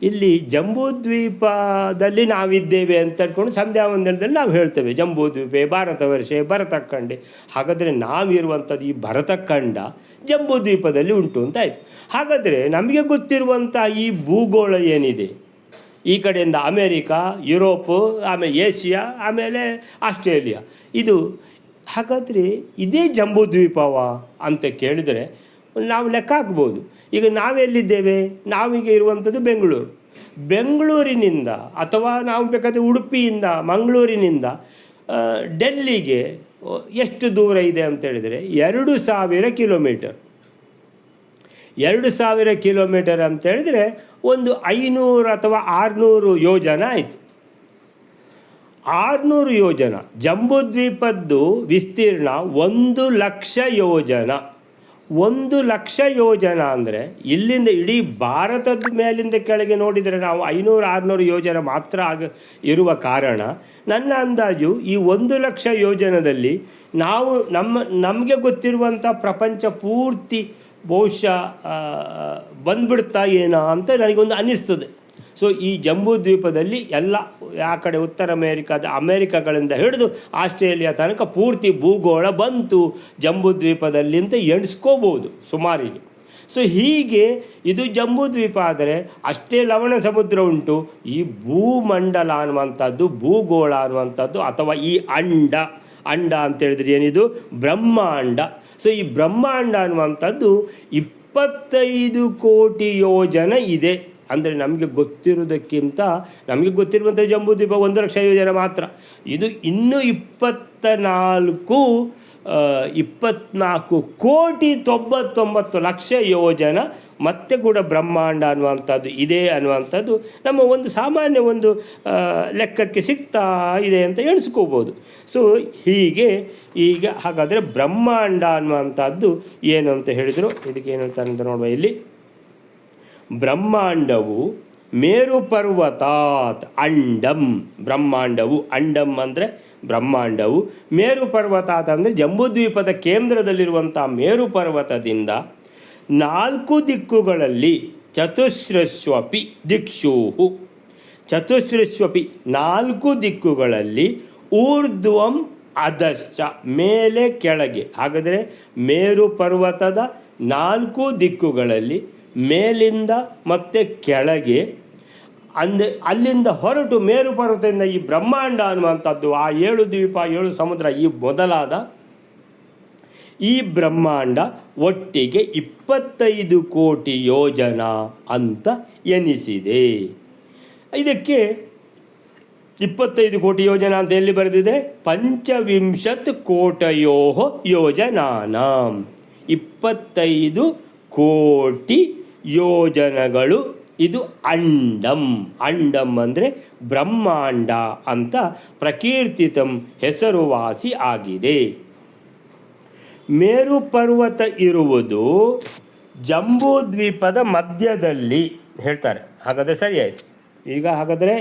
ಇಲ್ಲಿ ಜಂಬೂದ್ವೀಪದಲ್ಲಿ ನಾವಿದ್ದೇವೆ ಅಂತ ಅಂದ್ಕೊಂಡು ಸಂಧ್ಯಾ ವಂದನದಲ್ಲಿ ನಾವು ಹೇಳ್ತೇವೆ, ಜಂಬೂದ್ವೀಪೆ ಭಾರತವರ್ಷೆ ಭರತಖಂಡೆ. ಹಾಗಾದರೆ ನಾವಿರುವಂಥದ್ದು ಈ ಭರತಖಂಡ ಜಂಬೂದ್ವೀಪದಲ್ಲಿ ಉಂಟು ಅಂತ ಆಯಿತು. ಹಾಗಾದರೆ ನಮಗೆ ಗೊತ್ತಿರುವಂಥ ಈ ಭೂಗೋಳ ಏನಿದೆ, ಈ ಕಡೆಯಿಂದ ಅಮೇರಿಕಾ, ಯುರೋಪು, ಆಮೇಲೆ ಏಷ್ಯಾ, ಆಮೇಲೆ ಆಸ್ಟ್ರೇಲಿಯಾ, ಇದು ಹಾಗಾದರೆ ಇದೇ ಜಂಬೂದ್ವೀಪವ ಅಂತ ಕೇಳಿದರೆ ನಾವು ಲೆಕ್ಕ ಹಾಕ್ಬೋದು. ಈಗ ನಾವೆಲ್ಲಿದ್ದೇವೆ? ನಾವೀಗ ಇರುವಂಥದ್ದು ಬೆಂಗಳೂರಿನಿಂದ ಅಥವಾ ನಾವು ಬೇಕಾದರೆ ಉಡುಪಿಯಿಂದ, ಮಂಗಳೂರಿನಿಂದ ಡೆಲ್ಲಿಗೆ ಎಷ್ಟು ದೂರ ಇದೆ ಅಂತೇಳಿದರೆ 2000 ಕಿಲೋಮೀಟರ್. 2000 ಕಿಲೋಮೀಟರ್ ಅಂತೇಳಿದರೆ ಒಂದು 500 ಅಥವಾ 600 ಯೋಜನ ಆಯಿತು. 600 ಯೋಜನ. ಜಂಬೂದ್ವೀಪದ್ದು ವಿಸ್ತೀರ್ಣ 1,00,000 ಯೋಜನ. 1,00,000 ಯೋಜನ ಅಂದರೆ ಇಲ್ಲಿಂದ ಇಡೀ ಭಾರತದ ಮೇಲಿಂದ ಕೆಳಗೆ ನೋಡಿದರೆ ನಾವು 500-600 ಯೋಜನ ಮಾತ್ರ ಇರುವ ಕಾರಣ ನನ್ನ ಅಂದಾಜು ಈ 1,00,000 ಯೋಜನದಲ್ಲಿ ನಾವು ನಮಗೆ ಗೊತ್ತಿರುವಂಥ ಪ್ರಪಂಚ ಪೂರ್ತಿ ಬಹುಶಃ ಬಂದ್ಬಿಡ್ತಾ ಏನೋ ಅಂತ ನನಗೊಂದು ಅನ್ನಿಸ್ತದೆ. ಸೊ ಈ ಜಂಬೂದ್ವೀಪದಲ್ಲಿ ಎಲ್ಲ ಆ ಕಡೆ ಉತ್ತರ ಅಮೇರಿಕಾಗಳಿಂದ ಹಿಡಿದು ಆಸ್ಟ್ರೇಲಿಯಾ ತನಕ ಪೂರ್ತಿ ಭೂಗೋಳ ಬಂತು ಜಂಬೂದ್ವೀಪದಲ್ಲಿ ಅಂತ ಎಣಿಸ್ಕೋಬೋದು ಸುಮಾರಿಗೆ. ಸೊ ಹೀಗೆ ಇದು ಜಂಬೂದ್ವೀಪ ಆದರೆ ಅಷ್ಟೇ ಲವಣ ಸಮುದ್ರ ಉಂಟು. ಈ ಭೂಮಂಡಲ ಅನ್ನುವಂಥದ್ದು, ಭೂಗೋಳ ಅನ್ನುವಂಥದ್ದು, ಅಥವಾ ಈ ಅಂಡ ಅಂತೇಳಿದ್ರೆ ಏನಿದು ಬ್ರಹ್ಮಾಂಡ. ಸೊ ಈ ಬ್ರಹ್ಮಾಂಡ ಅನ್ನುವಂಥದ್ದು 25 ಕೋಟಿ ಯೋಜನ ಇದೆ. ಅಂದರೆ ನಮಗೆ ಗೊತ್ತಿರೋದಕ್ಕಿಂತ ನಮಗೆ ಗೊತ್ತಿರುವಂಥ ಜಂಬೂದ್ವೀಪ 1,00,000 ಯೋಜನೆ ಮಾತ್ರ. ಇದು ಇನ್ನೂ 24 ಕೋಟಿ 99 ಲಕ್ಷ ಯೋಜನ ಮತ್ತೆ ಕೂಡ ಬ್ರಹ್ಮಾಂಡ ಅನ್ನುವಂಥದ್ದು ಇದೆ ಅನ್ನುವಂಥದ್ದು ನಮ್ಮ ಒಂದು ಸಾಮಾನ್ಯ ಒಂದು ಲೆಕ್ಕಕ್ಕೆ ಸಿಗ್ತಾ ಇದೆ ಅಂತ ಎಣಿಸ್ಕೋಬೋದು. ಸೊ ಹೀಗೆ ಈಗ ಹಾಗಾದರೆ ಬ್ರಹ್ಮಾಂಡ ಅನ್ನುವಂಥದ್ದು ಏನು ಅಂತ ಹೇಳಿದರು. ಇದಕ್ಕೆ ಏನಂತಾರೆ ಅಂತ ನೋಡುವ. ಇಲ್ಲಿ ಬ್ರಹ್ಮಾಂಡವು ಮೇರು ಪರ್ವತಾತ್ ಅಂಡಂ. ಬ್ರಹ್ಮಾಂಡವು ಅಂಡಂ ಅಂದರೆ ಬ್ರಹ್ಮಾಂಡವು, ಮೇರು ಪರ್ವತಾತ್ ಅಂದರೆ ಜಂಬೂದ್ವೀಪದ ಕೇಂದ್ರದಲ್ಲಿರುವಂಥ ಮೇರು ಪರ್ವತದಿಂದ 4 ದಿಕ್ಕುಗಳಲ್ಲಿ ಚತುಸ್ರಸ್ವಪಿ ದಿಕ್ಷೂಹು. ಚತುಸ್ರಸ್ವಪಿ 4 ದಿಕ್ಕುಗಳಲ್ಲಿ ಊರ್ಧ್ವಂ ಅಧಶ್ಚ ಮೇಲೆ ಕೆಳಗೆ. ಹಾಗಾದರೆ ಮೇರು ಪರ್ವತದ 4 ದಿಕ್ಕುಗಳಲ್ಲಿ ಮೇಲಿಂದ ಮತ್ತು ಕೆಳಗೆ ಅಲ್ಲಿಂದ ಹೊರಟು ಮೇರು ಪರ್ವತದಿಂದ ಈ ಬ್ರಹ್ಮಾಂಡ ಅನ್ನುವಂಥದ್ದು, ಆ 7 ದ್ವೀಪ 7 ಸಮುದ್ರ ಈ ಮೊದಲಾದ ಈ ಬ್ರಹ್ಮಾಂಡ ಒಟ್ಟಿಗೆ 25 ಕೋಟಿ ಯೋಜನ ಅಂತ ಎನಿಸಿದೆ. ಇದಕ್ಕೆ 25 ಕೋಟಿ ಯೋಜನ ಅಂತ ಎಲ್ಲಿ ಬರೆದಿದೆ? 25 ಕೋಟಯೋ ಯೋಜನಾನಾಂ. 25 ಕೋಟಿ ಯೋಜನಗಳು ಇದು ಅಂಡಂ. ಅಂಡಂ ಅಂದರೆ ಬ್ರಹ್ಮಾಂಡ ಅಂತ ಪ್ರಕೀರ್ತಿತಂ ಹೆಸರುವಾಸಿ ಆಗಿದೆ. ಮೇರು ಪರ್ವತ ಇರುವುದು ಜಂಬೂ ದ್ವೀಪದ ಮಧ್ಯದಲ್ಲಿ ಹೇಳ್ತಾರೆ. ಹಾಗಾದರೆ ಸರಿ ಆಯಿತು. ಈಗ ಹಾಗಾದರೆ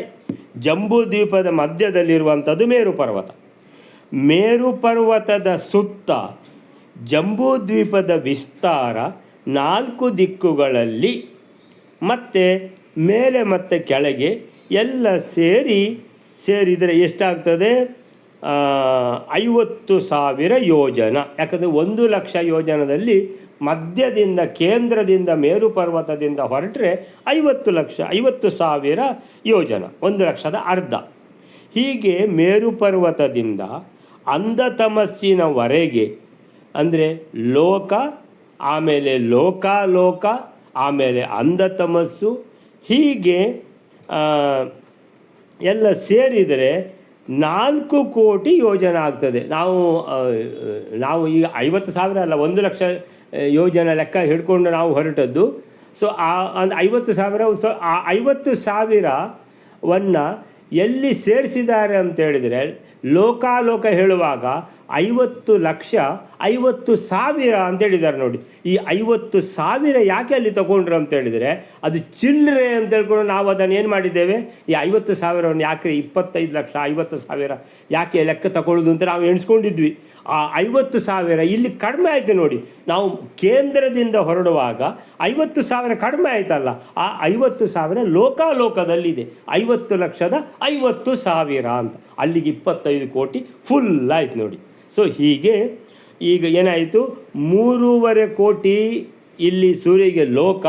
ಜಂಬೂ ದ್ವೀಪದ ಮಧ್ಯದಲ್ಲಿರುವಂಥದ್ದು ಮೇರು ಪರ್ವತ. ಮೇರು ಪರ್ವತದ ಸುತ್ತ ಜಂಬೂ ದ್ವೀಪದ ವಿಸ್ತಾರ 4 ದಿಕ್ಕುಗಳಲ್ಲಿ ಮತ್ತು ಮೇಲೆ ಮತ್ತು ಕೆಳಗೆ ಎಲ್ಲ ಸೇರಿದರೆ ಎಷ್ಟಾಗ್ತದೆ? 50,000 ಯೋಜನ. ಯಾಕಂದರೆ 1,00,000 ಯೋಜನದಲ್ಲಿ ಮಧ್ಯದಿಂದ ಕೇಂದ್ರದಿಂದ ಮೇರು ಪರ್ವತದಿಂದ ಹೊರಟ್ರೆ 50,000 ಯೋಜನ, 1,00,000ದ ಅರ್ಧ. ಹೀಗೆ ಮೇರು ಪರ್ವತದಿಂದ ಅಂಧತಮಸ್ಸಿನವರೆಗೆ ಅಂದರೆ ಲೋಕ, ಆಮೇಲೆ ಲೋಕಾಲೋಕ, ಆಮೇಲೆ ಅಂಧತಮಸ್ಸು, ಹೀಗೆ ಎಲ್ಲ ಸೇರಿದರೆ 4 ಕೋಟಿ ಯೋಜನ ಆಗ್ತದೆ. ನಾವು ಈಗ 50,000 ಅಲ್ಲ, 1,00,000 ಯೋಜನ ಲೆಕ್ಕ ಹಿಡ್ಕೊಂಡು ನಾವು ಹೊರಟದ್ದು. ಸೊ ಆ 50,000, ಸೊ ಆ 50,000ವನ್ನು ಎಲ್ಲಿ ಸೇರಿಸಿದ್ದಾರೆ ಅಂತ ಹೇಳಿದರೆ, ಲೋಕಾಲೋಕ ಹೇಳುವಾಗ 50,00,000 50,000 ಅಂತ ಹೇಳಿದ್ದಾರೆ ನೋಡಿ. ಈ 50,000 ಯಾಕೆ ಅಲ್ಲಿ ತಗೊಂಡ್ರು ಅಂತ ಹೇಳಿದರೆ, ಅದು ಚಿಲ್ಲರೆ ಅಂತ ಹೇಳ್ಕೊಂಡು ನಾವು ಅದನ್ನು ಏನು ಮಾಡಿದ್ದೇವೆ, ಈ 50,000ವನ್ನು ಯಾಕೆ 25,00,000 50,000 ಯಾಕೆ ಲೆಕ್ಕ ತಗೊಳ್ಳೋದು ಅಂತ ನಾವು ಎಣಿಸ್ಕೊಂಡಿದ್ವಿ. ಆ 50,000 ಇಲ್ಲಿ ಕಡಿಮೆ ಆಯಿತು ನೋಡಿ. ನಾವು ಕೇಂದ್ರದಿಂದ ಹೊರಡುವಾಗ 50,000 ಕಡಿಮೆ ಆಯ್ತಲ್ಲ, ಆ 50,000 ಲೋಕಾಲೋಕದಲ್ಲಿದೆ. 50,00,000 50,000 ಅಂತ, ಅಲ್ಲಿಗೆ 25 ಕೋಟಿ ಫುಲ್ ಆಯ್ತು ನೋಡಿ. ಸೊ ಹೀಗೆ ಈಗ ಏನಾಯಿತು, 3.5 ಕೋಟಿ ಇಲ್ಲಿ ಸೂರ್ಯಗೆ ಲೋಕ,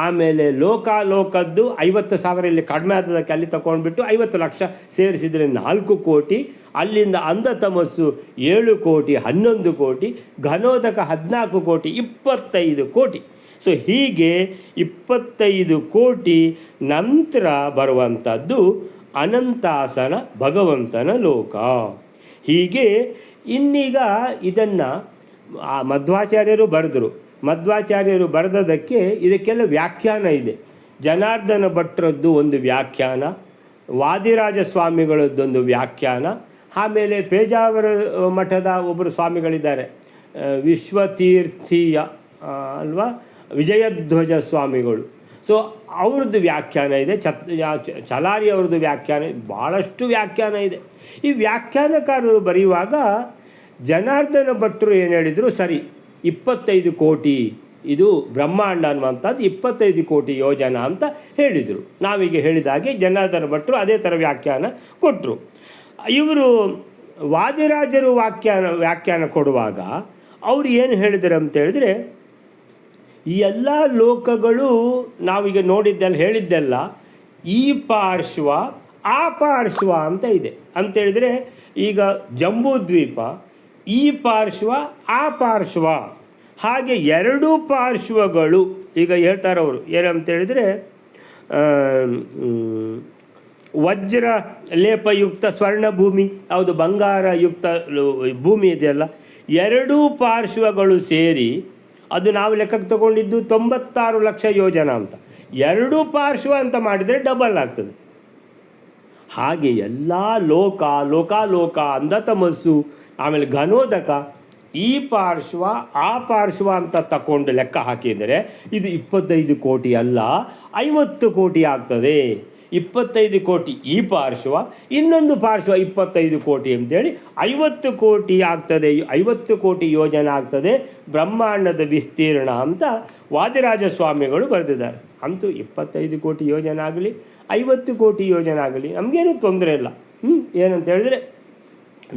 ಆಮೇಲೆ ಲೋಕಾಲೋಕದ್ದು 50,000 ಇಲ್ಲಿ ಕಡಿಮೆ ಆದದಕ್ಕೆ ಅಲ್ಲಿ ತಗೊಂಡ್ಬಿಟ್ಟು 50,00,000 ಸೇರಿಸಿದರೆ 4 ಕೋಟಿ, ಅಲ್ಲಿಂದ ಅಂಧತಮಸ್ಸು 7 ಕೋಟಿ 11 ಕೋಟಿ, ಘನೋದಕ 14 ಕೋಟಿ 25 ಕೋಟಿ. ಸೊ ಹೀಗೆ 25 ಕೋಟಿ ನಂತರ ಬರುವಂಥದ್ದು ಅನಂತಾಸನ ಭಗವಂತನ ಲೋಕ. ಹೀಗೆ ಇನ್ನೀಗ ಇದನ್ನು ಮಧ್ವಾಚಾರ್ಯರು ಬರೆದರು. ಮಧ್ವಾಚಾರ್ಯರು ಬರೆದದಕ್ಕೆ ಇದಕ್ಕೆಲ್ಲ ವ್ಯಾಖ್ಯಾನ ಇದೆ. ಜನಾರ್ದನ ಭಟ್ರದ್ದು ಒಂದು ವ್ಯಾಖ್ಯಾನ, ವಾದಿರಾಜ ಸ್ವಾಮಿಗಳದ್ದೊಂದು ವ್ಯಾಖ್ಯಾನ, ಆಮೇಲೆ ಪೇಜಾವರ ಮಠದ ಒಬ್ಬರು ಸ್ವಾಮಿಗಳಿದ್ದಾರೆ, ವಿಶ್ವತೀರ್ಥೀಯ ಅಲ್ವಾ, ವಿಜಯಧ್ವಜ ಸ್ವಾಮಿಗಳು. ಸೊ ಅವ್ರದ್ದು ವ್ಯಾಖ್ಯಾನ ಇದೆ, ಚಲಾರಿ ಅವ್ರದ್ದು ವ್ಯಾಖ್ಯಾನ, ಭಾಳಷ್ಟು ವ್ಯಾಖ್ಯಾನ ಇದೆ. ಈ ವ್ಯಾಖ್ಯಾನಕಾರರು ಬರೆಯುವಾಗ ಜನಾರ್ದನ ಭಟ್ರು ಏನು ಹೇಳಿದರು, ಸರಿ 25 ಕೋಟಿ ಇದು ಬ್ರಹ್ಮಾಂಡ ಅನ್ನುವಂಥದ್ದು 25 ಕೋಟಿ ಯೋಜನ ಅಂತ ಹೇಳಿದರು. ನಾವೀಗ ಹೇಳಿದಾಗೆ ಜನಾರ್ದನ ಭಟ್ರು ಅದೇ ಥರ ವ್ಯಾಖ್ಯಾನ ಕೊಟ್ಟರು. ಇವರು ವಾದಿರಾಜರು ವ್ಯಾಖ್ಯಾನ ಕೊಡುವಾಗ ಅವರು ಏನು ಹೇಳಿದರು ಅಂತ ಹೇಳಿದರೆ, ಈ ಎಲ್ಲ ಲೋಕಗಳು ನಾವೀಗ ಹೇಳಿದ್ದೆಲ್ಲ ಈ ಪಾರ್ಶ್ವ ಆ ಪಾರ್ಶ್ವ ಅಂತ ಇದೆ ಅಂತೇಳಿದರೆ, ಈಗ ಜಂಬೂ ದ್ವೀಪ ಈ ಪಾರ್ಶ್ವ ಆ ಪಾರ್ಶ್ವ, ಹಾಗೆ 2 ಪಾರ್ಶ್ವಗಳು. ಈಗ ಹೇಳ್ತಾರವರು ಏನಂತ ಹೇಳಿದರೆ, ವಜ್ರ ಲೇಪಯುಕ್ತ ಸ್ವರ್ಣ ಭೂಮಿ, ಯಾವುದು ಬಂಗಾರಯುಕ್ತ ಭೂಮಿ ಇದೆಯಲ್ಲ, 2 ಪಾರ್ಶ್ವಗಳು ಸೇರಿ ಅದು ನಾವು ಲೆಕ್ಕಕ್ಕೆ ತಗೊಂಡಿದ್ದು 96 ಲಕ್ಷ ಯೋಜನ ಅಂತ. 2 ಪಾರ್ಶ್ವ ಅಂತ ಮಾಡಿದರೆ ಡಬಲ್ ಆಗ್ತದೆ. ಹಾಗೆ ಎಲ್ಲ ಲೋಕಾಲೋಕ ಅಂಧತಮಸ್ಸು, ಆಮೇಲೆ ಘನೋದಕ, ಈ ಪಾರ್ಶ್ವ ಆ ಪಾರ್ಶ್ವ ಅಂತ ತಗೊಂಡು ಲೆಕ್ಕ ಹಾಕಿದರೆ ಇದು 25 ಕೋಟಿ ಅಲ್ಲ 50 ಕೋಟಿ ಆಗ್ತದೆ. 25 ಕೋಟಿ ಈ ಪಾರ್ಶ್ವ, ಇನ್ನೊಂದು ಪಾರ್ಶ್ವ 25 ಕೋಟಿ ಅಂತೇಳಿ 50 ಕೋಟಿ ಆಗ್ತದೆ. 50 ಕೋಟಿ ಯೋಜನ ಆಗ್ತದೆ ಬ್ರಹ್ಮಾಂಡದ ವಿಸ್ತೀರ್ಣ ಅಂತ ವಾದಿರಾಜ ಸ್ವಾಮಿಗಳು ಬರೆದಿದ್ದಾರೆ. ಅಂತೂ 25 ಕೋಟಿ ಯೋಜನ ಆಗಲಿ 50 ಕೋಟಿ ಯೋಜನ ಆಗಲಿ ನಮಗೇನು ತೊಂದರೆ ಇಲ್ಲ. ಏನಂತ ಹೇಳಿದ್ರೆ,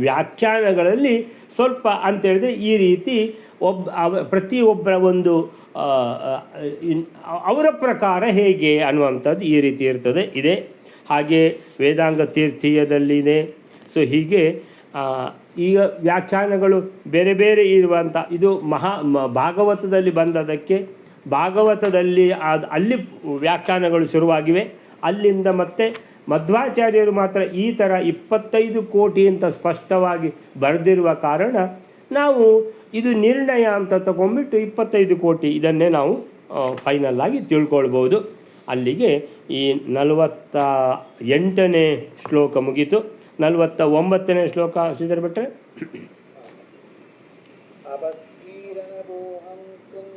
ವ್ಯಾಖ್ಯಾನಗಳಲ್ಲಿ ಸ್ವಲ್ಪ ಅಂತೇಳಿದ್ರೆ ಈ ರೀತಿ ಪ್ರತಿಯೊಬ್ಬರ ಒಂದು ಅವರ ಪ್ರಕಾರ ಹೇಗೆ ಅನ್ನುವಂಥದ್ದು ಈ ರೀತಿ ಇದೆ. ಹಾಗೆ ವೇದಾಂಗ ತೀರ್ಥೀಯದಲ್ಲಿದೆ. ಸೊ ಹೀಗೆ ಈಗ ವ್ಯಾಖ್ಯಾನಗಳು ಬೇರೆ ಬೇರೆ ಇರುವಂಥ, ಇದು ಭಾಗವತದಲ್ಲಿ ಬಂದದಕ್ಕೆ ಭಾಗವತದಲ್ಲಿ ಅಲ್ಲಿ ವ್ಯಾಖ್ಯಾನಗಳು ಶುರುವಾಗಿವೆ. ಅಲ್ಲಿಂದ ಮತ್ತೆ ಮಧ್ವಾಚಾರ್ಯರು ಮಾತ್ರ ಈ ಥರ 25 ಕೋಟಿ ಅಂತ ಸ್ಪಷ್ಟವಾಗಿ ಬರೆದಿರುವ ಕಾರಣ ನಾವು ಇದು ನಿರ್ಣಯ ಅಂತ ತಗೊಂಡ್ಬಿಟ್ಟು 25 ಕೋಟಿ ಇದನ್ನೇ ನಾವು ಫೈನಲ್ ಆಗಿ ತಿಳ್ಕೊಳ್ಬೋದು. ಅಲ್ಲಿಗೆ ಈ 48ನೇ ಶ್ಲೋಕ ಮುಗೀತು. 49ನೇ ಶ್ಲೋಕ ಶ್ರೀಧರ್ ಭಟ್ರೆ. ಅಭದ್ವೀರನಭೋಹಂ ಕೃಂ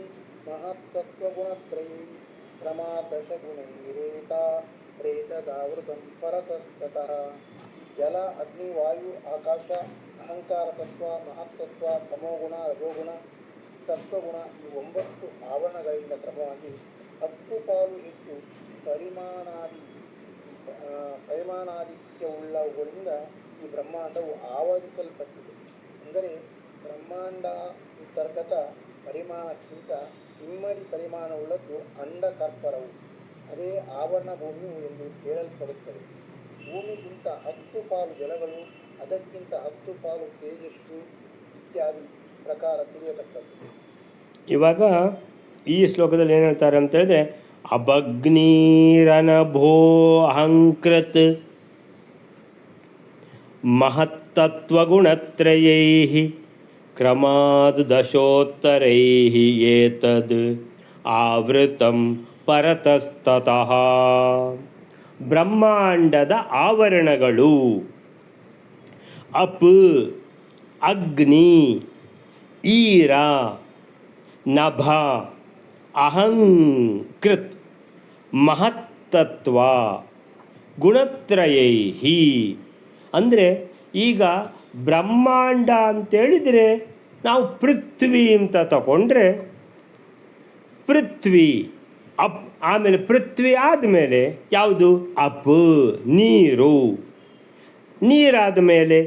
ಮಹತ್ತತ್ವಗುಣತ್ರಯೀ ಕ್ರಮಾದಶಗುಣೈರೇತಾ ಪ್ರೇತದಾವೃತಂ ಪರತಸ್ತತಃ. ಜಲ, ಅಗ್ನಿ, ವಾಯು, ಆಕಾಶ, ಅಹಂಕಾರ ತತ್ವ, ಮಹತ್ತತ್ವ, ತಮೋಗುಣ, ರಜೋಗುಣ, ಸತ್ವಗುಣ ಈ 9 ಆವರಣಗಳಿಂದ ಕ್ರಮವಾಗಿ 10 ಪಾಲು ಹೆಚ್ಚು ಪರಿಮಾಣಾಧಿಕ್ಯವುಳ್ಳವುಗಳಿಂದ ಈ ಬ್ರಹ್ಮಾಂಡವು ಆವರಿಸಲ್ಪಟ್ಟಿದೆ. ಅಂದರೆ ಬ್ರಹ್ಮಾಂಡಾಂತರ್ಗತ ಪರಿಮಾಣಕ್ಕಿಂತ ಇಮ್ಮಡಿ ಪರಿಮಾಣವುಳ್ಳದ್ದು ಅಂಡಕರ್ಪರವು, ಅದೇ ಆವರಣ ಭೂಮಿಯು ಎಂದು ಹೇಳಲ್ಪಡುತ್ತದೆ. ಭೂಮಿಗಿಂತ 10 ಪಾಲು ಜಲಗಳು, ಅದಕ್ಕಿಂತ 10 ಪಾಲು ತೇಜಸ್ಸು ಇತ್ಯಾದಿ ಪ್ರಕಾರ ತಿಳಿಯತಕ್ಕದ್ದು. ಇವಾಗ ಈ ಶ್ಲೋಕದಲ್ಲಿ ಏನು ಹೇಳ್ತಾರೆ ಅಂತ ಹೇಳಿದ್ರೆ, ಅಭಗ್ನೀರನಭೋ ಅಹಂಕೃತ್ ಮಹತ್ತತ್ವಗುಣತ್ರಯೈಃ ಕ್ರಮಾದ್ ದಶೋತ್ತರೈಃ ಏತದ್ ಆವೃತಂ ಪರತಸ್ತತಃ. ಬ್ರಹ್ಮಾಂಡದ ಆವರಣಗಳು ಅಪ್, ಅಗ್ನಿ, ಈರ, ನಭ, ಅಹಂಕೃತ್, ಮಹತ್ತತ್ವ, ಗುಣತ್ರಯೈಹಿ. ಅಂದರೆ ಈಗ ಬ್ರಹ್ಮಾಂಡ ಅಂತೇಳಿದರೆ ನಾವು ಪೃಥ್ವಿ ಅಂತ ತಗೊಂಡ್ರೆ ಪೃಥ್ವಿ ಅಪ್, ಆಮೇಲೆ ಪೃಥ್ವಿ ಆದಮೇಲೆ ಯಾವುದು? ಅಪ್, ನೀರು, ನೀರಾದ ಮೇಲೆ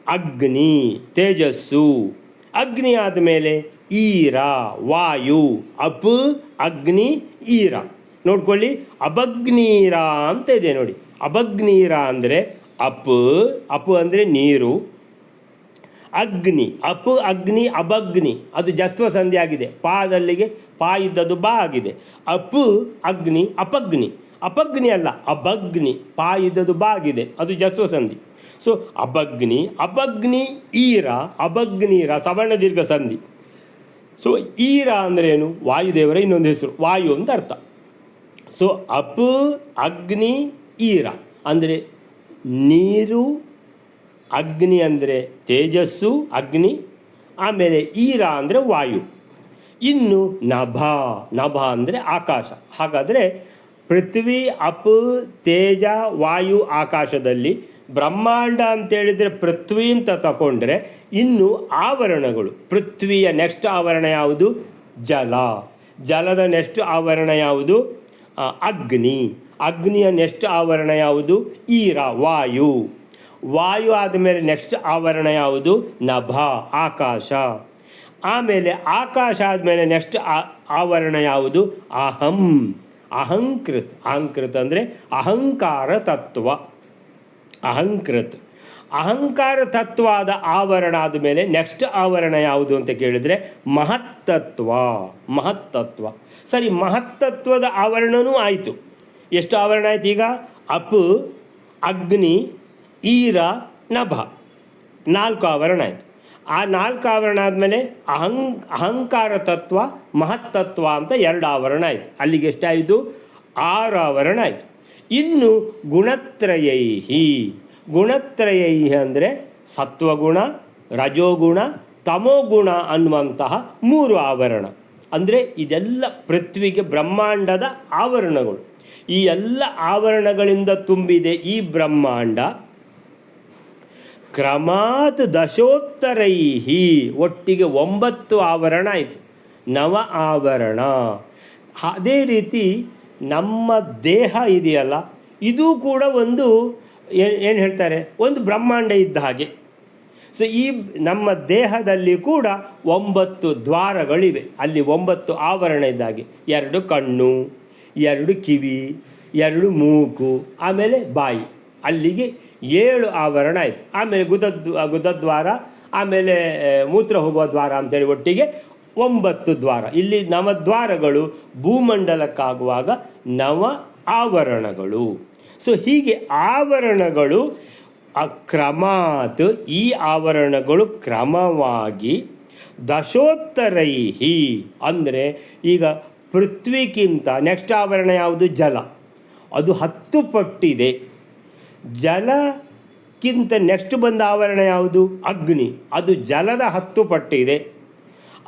ಅಗ್ನಿ, ತೇಜಸ್ಸು, ಅಗ್ನಿ ಆದಮೇಲೆ ಈರ, ವಾಯು, ಅಪ್, ಅಗ್ನಿ, ಈರ. ನೋಡ್ಕೊಳ್ಳಿ, ಅಭಗ್ನೀರ ಅಂತ ಇದೆ ನೋಡಿ. ಅಭಗ್ನೀರ ಅಂದರೆ ಅಪ್, ಅಪ್ ಅಂದರೆ ನೀರು, ಅಗ್ನಿ, ಅಪ್, ಅಗ್ನಿ, ಅಭಗ್ನಿ, ಅದು ಜಸ್ವ ಸಂಧಿ ಆಗಿದೆ. ಪಾದಲ್ಲಿಗೆ ಪಾ ಇದ್ದದ್ದು ಬಾ ಆಗಿದೆ. ಅಪ್, ಅಗ್ನಿ, ಅಪಗ್ನಿ, ಅಪಗ್ನಿ ಅಲ್ಲ ಅಭಗ್ನಿ, ಪಾ ಇದ್ದದ್ದು ಬಾ ಆಗಿದೆ, ಅದು ಜಸ್ವ ಸಂಧಿ. ಸೊ ಅಭಗ್ನಿ, ಅಭಗ್ನಿ, ಈರ, ಅಭಗ್ನೀರ, ಸವರ್ಣ ದೀರ್ಘ ಸಂಧಿ. ಸೊ ಈರ ಅಂದರೆ ಏನು? ವಾಯುದೇವರ ಇನ್ನೊಂದು ಹೆಸರು, ವಾಯು ಅಂತ ಅರ್ಥ. ಸೊ ಅಪ್, ಅಗ್ನಿ, ಈರ ಅಂದರೆ ನೀರು, ಅಗ್ನಿ ಅಂದರೆ ತೇಜಸ್ಸು ಅಗ್ನಿ, ಆಮೇಲೆ ಈರ ಅಂದರೆ ವಾಯು. ಇನ್ನು ನಭ, ನಭ ಅಂದರೆ ಆಕಾಶ. ಹಾಗಾದರೆ ಪೃಥ್ವಿ, ಅಪ್, ತೇಜ, ವಾಯು, ಆಕಾಶದಲ್ಲಿ ಬ್ರಹ್ಮಾಂಡ ಅಂತೇಳಿದರೆ ಪೃಥ್ವಿ ಅಂತ ತಗೊಂಡ್ರೆ ಇನ್ನು ಆವರಣಗಳು. ಪೃಥ್ವಿಯ ನೆಕ್ಸ್ಟ್ ಆವರಣ ಯಾವುದು? ಜಲ. ಜಲದ ನೆಕ್ಸ್ಟ್ ಆವರಣ ಯಾವುದು? ಅಗ್ನಿ. ಅಗ್ನಿಯ ನೆಕ್ಸ್ಟ್ ಆವರಣ ಯಾವುದು? ಈರ, ವಾಯು. ವಾಯು ಆದಮೇಲೆ ನೆಕ್ಸ್ಟ್ ಆವರಣ ಯಾವುದು? ನಭ, ಆಕಾಶ. ಆಮೇಲೆ ಆಕಾಶ ಆದಮೇಲೆ ನೆಕ್ಸ್ಟ್ ಆವರಣ ಯಾವುದು? ಅಹಂ, ಅಹಂಕೃತ್. ಅಹಂಕೃತ್ ಅಂದರೆ ಅಹಂಕಾರ ತತ್ವ, ಅಹಂಕೃತ್. ಅಹಂಕಾರ ತತ್ವದ ಆವರಣ ಆದಮೇಲೆ ನೆಕ್ಸ್ಟ್ ಆವರಣ ಯಾವುದು ಅಂತ ಕೇಳಿದರೆ ಮಹತ್ತತ್ವ, ಮಹತ್ತತ್ವ. ಸರಿ, ಮಹತ್ತತ್ವದ ಆವರಣವೂ ಆಯಿತು. ಎಷ್ಟು ಆವರಣ ಆಯ್ತು ಈಗ? ಅಪ್, ಅಗ್ನಿ, ಈರ, ನಭ, 4 ಆವರಣ ಆಯಿತು. ಆ 4 ಆವರಣ ಆದಮೇಲೆ ಅಹಂಕಾರ ತತ್ವ, ಮಹತ್ತತ್ವ ಅಂತ 2 ಆವರಣ ಆಯಿತು. ಅಲ್ಲಿಗೆ ಎಷ್ಟಾಯಿತು? 6 ಆವರಣ ಆಯಿತು. ಇನ್ನು ಗುಣತ್ರಯೈಹಿ. ಗುಣತ್ರಯೈಹಿ ಅಂದರೆ ಸತ್ವಗುಣ, ರಜೋಗುಣ, ತಮೋಗುಣ ಅನ್ನುವಂತಹ 3 ಆವರಣ. ಅಂದರೆ ಇದೆಲ್ಲ ಪೃಥ್ವಿಗೆ ಬ್ರಹ್ಮಾಂಡದ ಆವರಣಗಳು. ಈ ಎಲ್ಲ ಆವರಣಗಳಿಂದ ತುಂಬಿದೆ ಈ ಬ್ರಹ್ಮಾಂಡ. ಕ್ರಮಾತ್ ದಶೋತ್ತರೈಹಿ, ಒಟ್ಟಿಗೆ 9 ಆವರಣ ಆಯಿತು, 9 ಆವರಣ. ಅದೇ ರೀತಿ ನಮ್ಮ ದೇಹ ಇದೆಯಲ್ಲ, ಇದು ಕೂಡ ಒಂದು ಏನು ಹೇಳ್ತಾರೆ, ಒಂದು ಬ್ರಹ್ಮಾಂಡ ಇದ್ದ ಹಾಗೆ. ಸೊ ಈ ನಮ್ಮ ದೇಹದಲ್ಲಿ ಕೂಡ 9 ದ್ವಾರಗಳಿವೆ. ಅಲ್ಲಿ 9 ಆವರಣ ಇದ್ದಾಗೆ. 2 ಕಣ್ಣು, 2 ಕಿವಿ, 2 ಮೂಗು, ಆಮೇಲೆ ಬಾಯಿ. ಅಲ್ಲಿಗೆ 7 ಆವರಣ ಆಯಿತು. ಆಮೇಲೆ ಗುದದ್ವಾರ, ಆಮೇಲೆ ಮೂತ್ರ ಹೋಗುವ ದ್ವಾರ ಅಂತೇಳಿ ಒಟ್ಟಿಗೆ 9 ದ್ವಾರ. ಇಲ್ಲಿ 9 ದ್ವಾರಗಳು ಭೂಮಂಡಲಕ್ಕಾಗುವಾಗ 9 ಆವರಣಗಳು. ಸೊ ಹೀಗೆ ಆವರಣಗಳು ಕ್ರಮಾತ್, ಈ ಆವರಣಗಳು ಕ್ರಮವಾಗಿ ದಶೋತ್ತರೈಹಿ ಅಂದರೆ ಈಗ ಪೃಥ್ವಿಗಿಂತ ನೆಕ್ಸ್ಟ್ ಆವರಣ ಯಾವುದು? ಜಲ. ಅದು 10 ಪಟ್ಟಿದೆ. ಜಲಕ್ಕಿಂತ ನೆಕ್ಸ್ಟ್ ಬಂದ ಆವರಣ ಯಾವುದು? ಅಗ್ನಿ. ಅದು ಜಲದ 10 ಪಟ್ಟಿದೆ.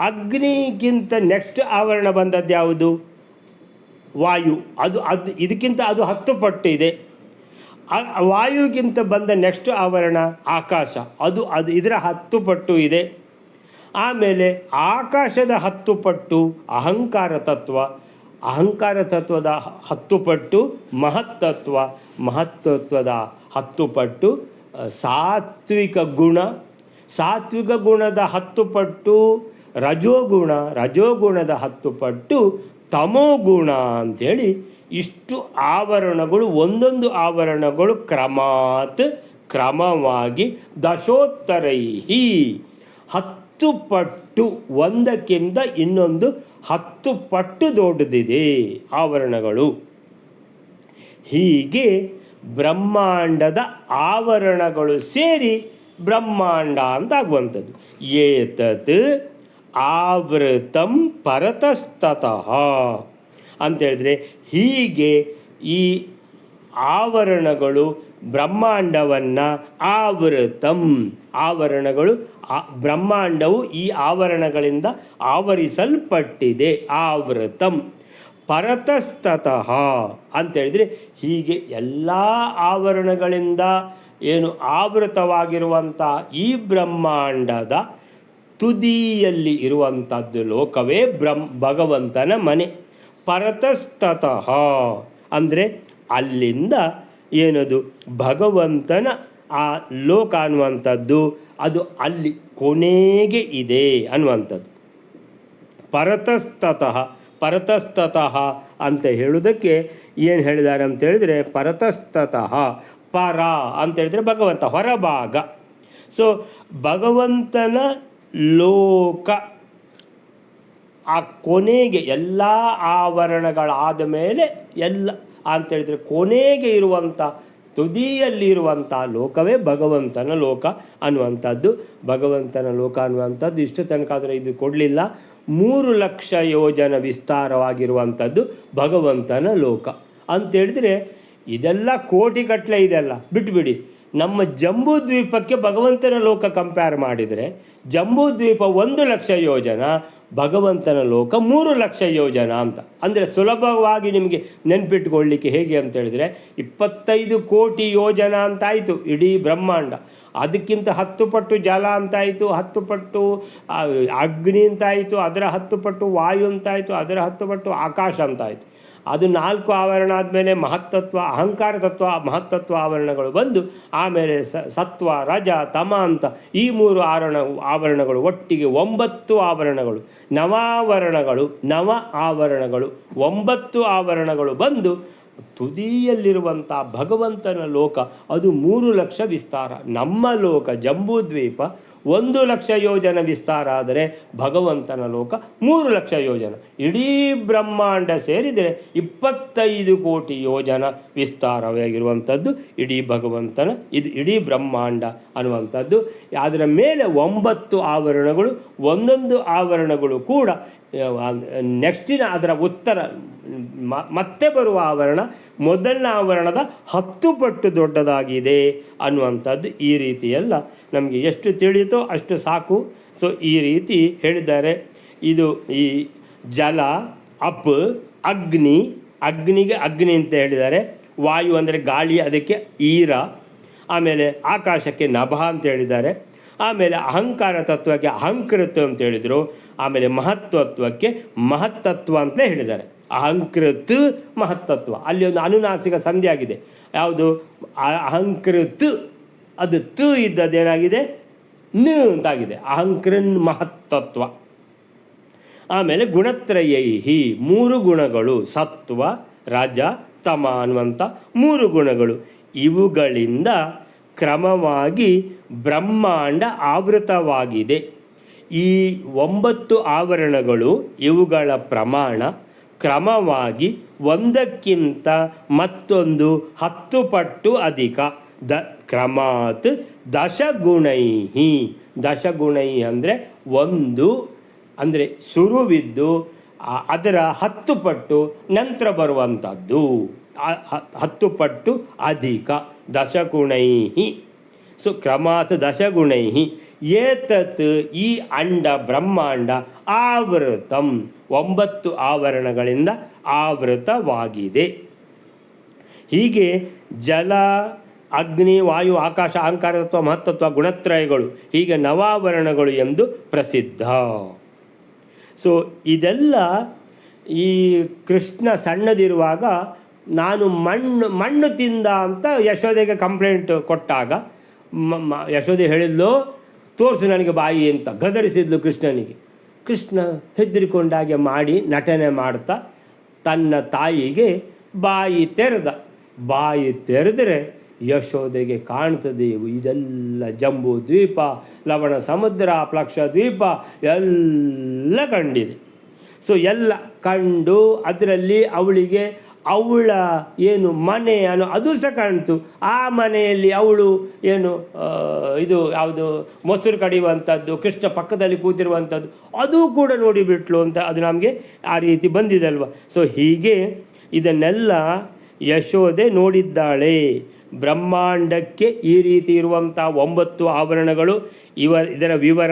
ಅಗ್ನಿಗಿಂತ ನೆಕ್ಸ್ಟ್ ಆವರಣ ಬಂದದ್ದು ಯಾವುದು? ವಾಯು. ಅದು ಇದಕ್ಕಿಂತ ಅದು 10 ಪಟ್ಟಿದೆ. ವಾಯುಗಿಂತ ಬಂದ ನೆಕ್ಸ್ಟ್ ಆವರಣ ಆಕಾಶ. ಅದು ಇದರ 10 ಪಟ್ಟು ಇದೆ. ಆಮೇಲೆ ಆಕಾಶದ 10 ಪಟ್ಟು ಅಹಂಕಾರ ತತ್ವ. ಅಹಂಕಾರ ತತ್ವದ 10 ಪಟ್ಟು ಮಹತ್ತತ್ವ. ಮಹತ್ತತ್ವದ 10 ಪಟ್ಟು ಸಾತ್ವಿಕ ಗುಣ. ಸಾತ್ವಿಕ ಗುಣದ 10 ಪಟ್ಟು ರಜೋಗುಣ. ರಜೋಗುಣದ 10 ಪಟ್ಟು ತಮೋಗುಣ ಅಂಥೇಳಿ ಇಷ್ಟು ಆವರಣಗಳು, ಒಂದೊಂದು ಆವರಣಗಳು ಕ್ರಮವಾಗಿ ದಶೋತ್ತರೈಹಿ 10 ಪಟ್ಟು, ಒಂದಕ್ಕಿಂತ ಇನ್ನೊಂದು 10 ಪಟ್ಟು ದೊಡ್ಡದಿದೆ ಆವರಣಗಳು. ಹೀಗೆ ಬ್ರಹ್ಮಾಂಡದ ಆವರಣಗಳು ಸೇರಿ ಬ್ರಹ್ಮಾಂಡ ಅಂತ ಆಗುವಂಥದ್ದು. ಏತತ್ ಆವೃತಂ ಪರತಸ್ತತಃ ಅಂತೇಳಿದ್ರೆ, ಹೀಗೆ ಈ ಆವರಣಗಳು ಬ್ರಹ್ಮಾಂಡವನ್ನು ಆವೃತಂ, ಆವರಣಗಳು ಬ್ರಹ್ಮಾಂಡವು ಈ ಆವರಣಗಳಿಂದ ಆವರಿಸಲ್ಪಟ್ಟಿದೆ. ಆವೃತಂ ಪರತಸ್ತತಃ ಅಂತೇಳಿದರೆ, ಹೀಗೆ ಎಲ್ಲ ಆವರಣಗಳಿಂದ ಏನು ಆವೃತವಾಗಿರುವಂಥ ಈ ಬ್ರಹ್ಮಾಂಡದ ತುದಿಯಲ್ಲಿ ಇರುವಂಥದ್ದು ಲೋಕವೇ ಭಗವಂತನ ಮನೆ. ಪರತಸ್ತತಃ ಅಂದರೆ ಅಲ್ಲಿಂದ ಏನದು ಭಗವಂತನ ಆ ಲೋಕ ಅನ್ನುವಂಥದ್ದು ಅದು ಅಲ್ಲಿ ಕೊನೆಗೆ ಇದೆ ಅನ್ನುವಂಥದ್ದು. ಪರತಸ್ತತಃ ಅಂತ ಹೇಳುವುದಕ್ಕೆ ಏನು ಹೇಳಿದ್ದಾರೆ ಅಂತ ಹೇಳಿದರೆ, ಪರತಸ್ತತಃ ಪರ ಅಂತ ಹೇಳಿದರೆ ಭಗವಂತ ಹೊರಭಾಗ. ಸೊ ಭಗವಂತನ ಲೋಕ ಆ ಕೊನೆಗೆ ಎಲ್ಲ ಆವರಣಗಳಾದ ಮೇಲೆ ಎಲ್ಲ ಅಂತೇಳಿದರೆ ಕೊನೆಗೆ ಇರುವಂಥ ತುದಿಯಲ್ಲಿರುವಂಥ ಲೋಕವೇ ಭಗವಂತನ ಲೋಕ ಅನ್ನುವಂಥದ್ದು. ಭಗವಂತನ ಲೋಕ ಅನ್ನುವಂಥದ್ದು ಇಷ್ಟು ತನಕ ಆದರೆ ಇದು ಕೊಡಲಿಲ್ಲ. 3 ಲಕ್ಷ ಯೋಜನ ವಿಸ್ತಾರವಾಗಿರುವಂಥದ್ದು ಭಗವಂತನ ಲೋಕ ಅಂತೇಳಿದರೆ, ಇದೆಲ್ಲ ಕೋಟಿಗಟ್ಟಲೆ ಇದೆಲ್ಲ ಬಿಟ್ಬಿಡಿ. ನಮ್ಮ ಜಂಬೂ ದ್ವೀಪಕ್ಕೆ ಭಗವಂತನ ಲೋಕ ಕಂಪೇರ್ ಮಾಡಿದರೆ, ಜಂಬೂ ದ್ವೀಪ 1 ಲಕ್ಷ ಯೋಜನ, ಭಗವಂತನ ಲೋಕ 3 ಲಕ್ಷ ಯೋಜನ ಅಂತ. ಅಂದರೆ ಸುಲಭವಾಗಿ ನಿಮಗೆ ನೆನ್ಪಿಟ್ಕೊಳ್ಳಿಕ್ಕೆ ಹೇಗೆ ಅಂತ ಹೇಳಿದರೆ, 25 ಕೋಟಿ ಯೋಜನ ಅಂತಾಯಿತು ಇಡೀ ಬ್ರಹ್ಮಾಂಡ. ಅದಕ್ಕಿಂತ 10 ಪಟ್ಟು ಜಲ ಅಂತಾಯಿತು, 10 ಪಟ್ಟು ಅಗ್ನಿ ಅಂತಾಯಿತು, ಅದರ 10 ಪಟ್ಟು ವಾಯು ಅಂತಾಯಿತು, ಅದರ 10 ಪಟ್ಟು ಆಕಾಶ ಅಂತಾಯಿತು. ಅದು 4 ಆವರಣ ಆದಮೇಲೆ ಮಹತ್ತತ್ವ, ಅಹಂಕಾರ ತತ್ವ, ಮಹತ್ತತ್ವ ಆವರಣಗಳು ಬಂದು ಆಮೇಲೆ ಸತ್ವ, ರಜ, ತಮ ಅಂತ ಈ 3 ಆವರಣಗಳು ಒಟ್ಟಿಗೆ 9 ಆವರಣಗಳು, ನವ ಆವರಣಗಳು 9 ಆವರಣಗಳು ಬಂದು ತುದಿಯಲ್ಲಿರುವಂಥ ಭಗವಂತನ ಲೋಕ ಅದು 3 ಲಕ್ಷ ವಿಸ್ತಾರ. ನಮ್ಮ ಲೋಕ ಜಂಬೂದ್ವೀಪ 1 ಲಕ್ಷ ಯೋಜನ ವಿಸ್ತಾರ ಆದರೆ ಭಗವಂತನ ಲೋಕ 3 ಲಕ್ಷ ಯೋಜನ. ಇಡೀ ಬ್ರಹ್ಮಾಂಡ ಸೇರಿದರೆ 25 ಕೋಟಿ ಯೋಜನ ವಿಸ್ತಾರವಾಗಿರುವಂಥದ್ದು ಇಡೀ ಭಗವಂತನ ಇದು ಇಡೀ ಬ್ರಹ್ಮಾಂಡ ಅನ್ನುವಂಥದ್ದು. ಅದರ ಮೇಲೆ 9 ಆವರಣಗಳು, ಒಂದೊಂದು ಆವರಣಗಳು ಕೂಡ ನೆಕ್ಸ್ಟಿನ ಅದರ ಉತ್ತರ ಮತ್ತೆ ಬರುವ ಆವರಣ ಮೊದಲನೇ ಆವರಣದ 10 ಪಟ್ಟು ದೊಡ್ಡದಾಗಿದೆ ಅನ್ನುವಂಥದ್ದು. ಈ ರೀತಿಯೆಲ್ಲ ನಮಗೆ ಎಷ್ಟು ತಿಳಿಯುತ್ತೋ ಅಷ್ಟು ಸಾಕು. ಸೊ ಈ ರೀತಿ ಹೇಳಿದ್ದಾರೆ. ಇದು ಈ ಜಲ, ಅಪ್, ಅಗ್ನಿಗೆ ಅಗ್ನಿ ಅಂತ ಹೇಳಿದ್ದಾರೆ. ವಾಯು ಅಂದರೆ ಗಾಳಿ, ಅದಕ್ಕೆ ಈರ. ಆಮೇಲೆ ಆಕಾಶಕ್ಕೆ ನಭ ಅಂತ ಹೇಳಿದ್ದಾರೆ. ಆಮೇಲೆ ಅಹಂಕಾರ ತತ್ವಕ್ಕೆ ಅಹಂಕೃತ ಅಂತ ಹೇಳಿದರು. ಆಮೇಲೆ ಮಹತ್ತತ್ವಕ್ಕೆ ಮಹತ್ತತ್ವ ಅಂತ ಹೇಳಿದ್ದಾರೆ. ಅಹಂಕೃತ ಮಹತ್ತತ್ವ, ಅಲ್ಲಿ ಒಂದು ಅನುನಾಸಿಕ ಸಂಧಿ ಆಗಿದೆ. ಯಾವುದು? ಅಹಂಕೃತ, ಅದು ತು ಇದ್ದದ್ದೇನಾಗಿದೆ ನ ಅಂತಾಗಿದೆ. ಅಹಂಕೃನ್ ಮಹತ್ತತ್ವ. ಆಮೇಲೆ ಗುಣತ್ರಯೈಹಿ 3 ಗುಣಗಳು, ಸತ್ವ, ರಜ, ತಮ ಅನ್ನುವಂಥ 3 ಗುಣಗಳು. ಇವುಗಳಿಂದ ಕ್ರಮವಾಗಿ ಬ್ರಹ್ಮಾಂಡ ಆವೃತವಾಗಿದೆ. ಈ 9 ಆವರಣಗಳು ಇವುಗಳ ಪ್ರಮಾಣ ಕ್ರಮವಾಗಿ ಒಂದಕ್ಕಿಂತ ಮತ್ತೊಂದು 10 ಪಟ್ಟು ಅಧಿಕ. ಕ್ರಮಾತ್ ದಶಗುಣೈ ಅಂದರೆ ಒಂದು ಅಂದರೆ ಶುರುವಿದ್ದು ಅದರ 10 ಪಟ್ಟು ನಂತರ ಬರುವಂಥದ್ದು, 10 ಪಟ್ಟು ಅಧಿಕ, ದಶಗುಣೈ. ಸೊ ಕ್ರಮಾತ್ ದಶಗುಣೈ ಏತತ್ ಈ ಅಂಡ ಬ್ರಹ್ಮಾಂಡ ಆವೃತಂ 9 ಆವರಣಗಳಿಂದ ಆವೃತವಾಗಿದೆ. ಹೀಗೆ ಜಲ, ಅಗ್ನಿ, ವಾಯು, ಆಕಾಶ, ಅಹಂಕಾರ ತತ್ವ, ಮಹತ್ತತ್ವ, ಗುಣತ್ರಯಗಳು ಹೀಗೆ ನವಾವರಣಗಳು ಎಂದು ಪ್ರಸಿದ್ಧ. ಸೊ ಇದೆಲ್ಲ ಈ ಕೃಷ್ಣ ಸಣ್ಣದಿರುವಾಗ ನಾನು ಮಣ್ಣು ತಿಂದ ಅಂತ ಯಶೋದೆಗೆ ಕಂಪ್ಲೇಂಟ್ ಕೊಟ್ಟಾಗ ಯಶೋದೆ ಹೇಳಿದ್ಲು, ತೋರಿಸು ನನಗೆ ಬಾಯಿ ಅಂತ ಗದರಿಸಿದ್ಲು ಕೃಷ್ಣನಿಗೆ. ಕೃಷ್ಣ ಹೆದರಿಕೊಂಡಾಗೆ ಮಾಡಿ ನಟನೆ ಮಾಡ್ತಾ ತನ್ನ ತಾಯಿಗೆ ಬಾಯಿ ತೆರೆದರೆ ಯಶೋದೆಗೆ ಕಾಣ್ತದೆ ಇದೆಲ್ಲ ಜಂಬೂ ದ್ವೀಪ, ಲವಣ ಸಮುದ್ರ, ಪ್ಲಕ್ಷ ದ್ವೀಪ ಎಲ್ಲ ಕಂಡಿದೆ. ಸೊ ಎಲ್ಲ ಕಂಡು ಅದರಲ್ಲಿ ಅವಳಿಗೆ ಅವಳ ಏನು ಮನೆ ಅನ್ನೋ ಅದು ಸಹ ಕಾಣ್ತು. ಆ ಮನೆಯಲ್ಲಿ ಅವಳು ಏನು ಇದು ಯಾವುದು ಮೊಸರು ಕಡಿಯುವಂಥದ್ದು, ಕೃಷ್ಣ ಪಕ್ಕದಲ್ಲಿ ಕೂತಿರುವಂಥದ್ದು ಅದು ಕೂಡ ನೋಡಿಬಿಟ್ಲು ಅಂತ ಅದು ನಮಗೆ ಆ ರೀತಿ ಬಂದಿದೆ ಅಲ್ವ. ಸೊ ಹೀಗೆ ಇದನ್ನೆಲ್ಲ ಯಶೋದೆ ನೋಡಿದ್ದಾಳೆ. ಬ್ರಹ್ಮಾಂಡಕ್ಕೆ ಈ ರೀತಿ ಇರುವಂಥ 9 ಆವರಣಗಳು ಇದರ ವಿವರ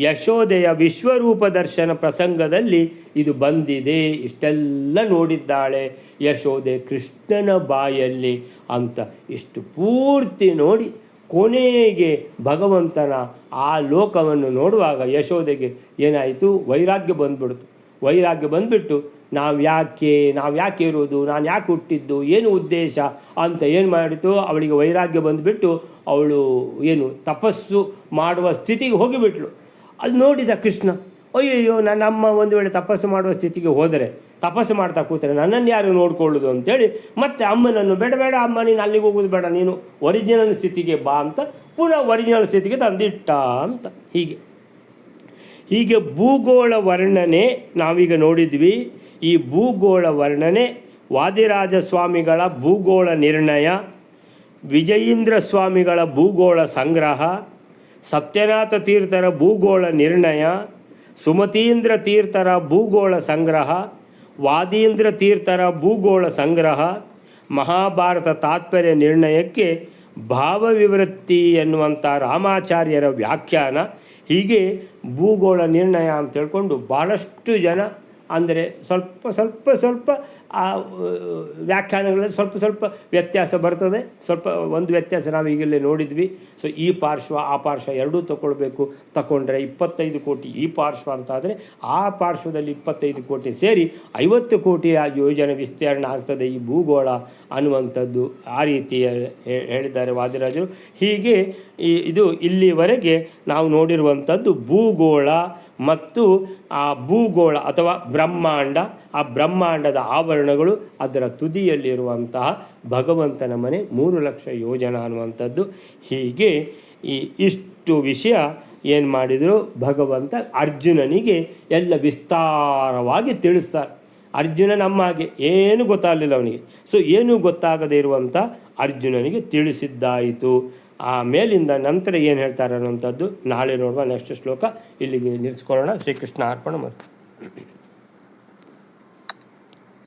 ಯಶೋದೆಯ ವಿಶ್ವರೂಪ ದರ್ಶನ ಪ್ರಸಂಗದಲ್ಲಿ ಇದು ಬಂದಿದೆ. ಇಷ್ಟೆಲ್ಲ ನೋಡಿದ್ದಾಳೆ ಯಶೋದೆ ಕೃಷ್ಣನ ಬಾಯಲ್ಲಿ ಅಂತ ಇಷ್ಟು ಪೂರ್ತಿ ನೋಡಿ ಕೊನೆಗೆ ಭಗವಂತನ ಆ ಲೋಕವನ್ನು ನೋಡುವಾಗ ಯಶೋದೆಗೆ ಏನಾಯಿತು, ವೈರಾಗ್ಯ ಬಂದುಬಿಟ್ಟು ನಾವು ಯಾಕೆ ಇರೋದು, ನಾನು ಯಾಕೆ ಹುಟ್ಟಿದ್ದು, ಏನು ಉದ್ದೇಶ ಅಂತ ಏನು ಮಾಡಿತು, ಅವಳಿಗೆ ವೈರಾಗ್ಯ ಬಂದುಬಿಟ್ಟು ಅವಳು ಏನು ತಪಸ್ಸು ಮಾಡುವ ಸ್ಥಿತಿಗೆ ಹೋಗಿಬಿಟ್ಲು. ಅದು ನೋಡಿದ ಕೃಷ್ಣ, ಅಯ್ಯಯ್ಯೋ ನನ್ನ ಅಮ್ಮ ಒಂದು ವೇಳೆ ತಪಸ್ಸು ಮಾಡುವ ಸ್ಥಿತಿಗೆ ಹೋದರೆ, ತಪಸ್ಸು ಮಾಡ್ತಾ ಕೂತರೆ ನನ್ನನ್ನು ಯಾರು ನೋಡ್ಕೊಳ್ಳೋದು ಅಂತೇಳಿ ಮತ್ತೆ ಅಮ್ಮನನ್ನು ಬೇಡ ಅಮ್ಮ ನೀನು ಅಲ್ಲಿಗೆ ಹೋಗೋದು ಬೇಡ, ನೀನು ಒರಿಜಿನಲ್ ಸ್ಥಿತಿಗೆ ಬಾ ಅಂತ ಪುನಃ ಒರಿಜಿನಲ್ ಸ್ಥಿತಿಗೆ ತಂದಿಟ್ಟ ಅಂತ. ಹೀಗೆ ಭೂಗೋಳ ವರ್ಣನೆ ನಾವೀಗ ನೋಡಿದ್ವಿ. ಈ ಭೂಗೋಳ ವರ್ಣನೆ ವಾದಿರಾಜ ಸ್ವಾಮಿಗಳ ಭೂಗೋಳ ನಿರ್ಣಯ, ವಿಜಯೀಂದ್ರ ಸ್ವಾಮಿಗಳ ಭೂಗೋಳ ಸಂಗ್ರಹ, ಸತ್ಯನಾಥ ತೀರ್ಥರ ಭೂಗೋಳ ನಿರ್ಣಯ, ಸುಮತೀಂದ್ರ ತೀರ್ಥರ ಭೂಗೋಳ ಸಂಗ್ರಹ, ವಾದೀಂದ್ರ ತೀರ್ಥರ ಭೂಗೋಳ ಸಂಗ್ರಹ, ಮಹಾಭಾರತ ತಾತ್ಪರ್ಯ ನಿರ್ಣಯಕ್ಕೆ ಭಾವವಿವೃತ್ತಿ ಎನ್ನುವಂಥ ರಾಮಾಚಾರ್ಯರ ವ್ಯಾಖ್ಯಾನ, ಹೀಗೆ ಭೂಗೋಳ ನಿರ್ಣಯ ಅಂತ ಹೇಳ್ಕೊಂಡು ಭಾಳಷ್ಟು ಜನ ಅಂದರೆ ಸ್ವಲ್ಪ ಆ ವ್ಯಾಖ್ಯಾನಗಳಲ್ಲಿ ಸ್ವಲ್ಪ ವ್ಯತ್ಯಾಸ ಬರ್ತದೆ. ಒಂದು ವ್ಯತ್ಯಾಸ ನಾವು ಈಗಲೇ ನೋಡಿದ್ವಿ. ಸೊ ಈ ಪಾರ್ಶ್ವ ಆ ಪಾರ್ಶ್ವ ಎರಡೂ ತಗೊಂಡ್ರೆ 25 ಕೋಟಿ ಈ ಪಾರ್ಶ್ವ ಅಂತಾದರೆ ಆ ಪಾರ್ಶ್ವದಲ್ಲಿ 25 ಕೋಟಿ ಸೇರಿ 50 ಕೋಟಿ ಯೋಜನೆ ವಿಸ್ತೀರ್ಣ ಆಗ್ತದೆ ಈ ಭೂಗೋಳ ಅನ್ನುವಂಥದ್ದು. ಆ ರೀತಿ ಹೇಳಿದ್ದಾರೆ ವಾದಿರಾಜರು. ಹೀಗೆ ಇದು ಇಲ್ಲಿವರೆಗೆ ನಾವು ನೋಡಿರುವಂಥದ್ದು ಭೂಗೋಳ ಮತ್ತು ಆ ಭೂಗೋಳ ಅಥವಾ ಬ್ರಹ್ಮಾಂಡ, ಆ ಬ್ರಹ್ಮಾಂಡದ ಆವರಣಗಳು, ಅದರ ತುದಿಯಲ್ಲಿರುವಂತಹ ಭಗವಂತನ ಮನೆ 3 ಲಕ್ಷ ಯೋಜನ ಅನ್ನುವಂಥದ್ದು. ಹೀಗೆ ಇಷ್ಟು ವಿಷಯ ಏನು ಮಾಡಿದರು ಭಗವಂತ ಅರ್ಜುನನಿಗೆ ಎಲ್ಲ ವಿಸ್ತಾರವಾಗಿ ತಿಳಿಸ್ತಾರೆ. ಅರ್ಜುನ ನಮ್ಮ ಹಾಗೆ ಏನು ಗೊತ್ತಾಗಲಿಲ್ಲ ಅವನಿಗೆ. ಸೊ ಏನೂ ಗೊತ್ತಾಗದೇ ಇರುವಂಥ ಅರ್ಜುನನಿಗೆ ತಿಳಿಸಿದ್ದಾಯಿತು. ಆ ಮೇಲಿಂದ ನಂತರ ಏನು ಹೇಳ್ತಾರೆ ಅನ್ನೋಂಥದ್ದು ನಾಳೆ ನೋಡುವ. ನೆಕ್ಸ್ಟ್ ಶ್ಲೋಕ ಇಲ್ಲಿಗೆ ನಿಲ್ಲಿಸ್ಕೊಳ್ಳೋಣ. ಶ್ರೀಕೃಷ್ಣ ಅರ್ಪಣ ಮಸ್ತು.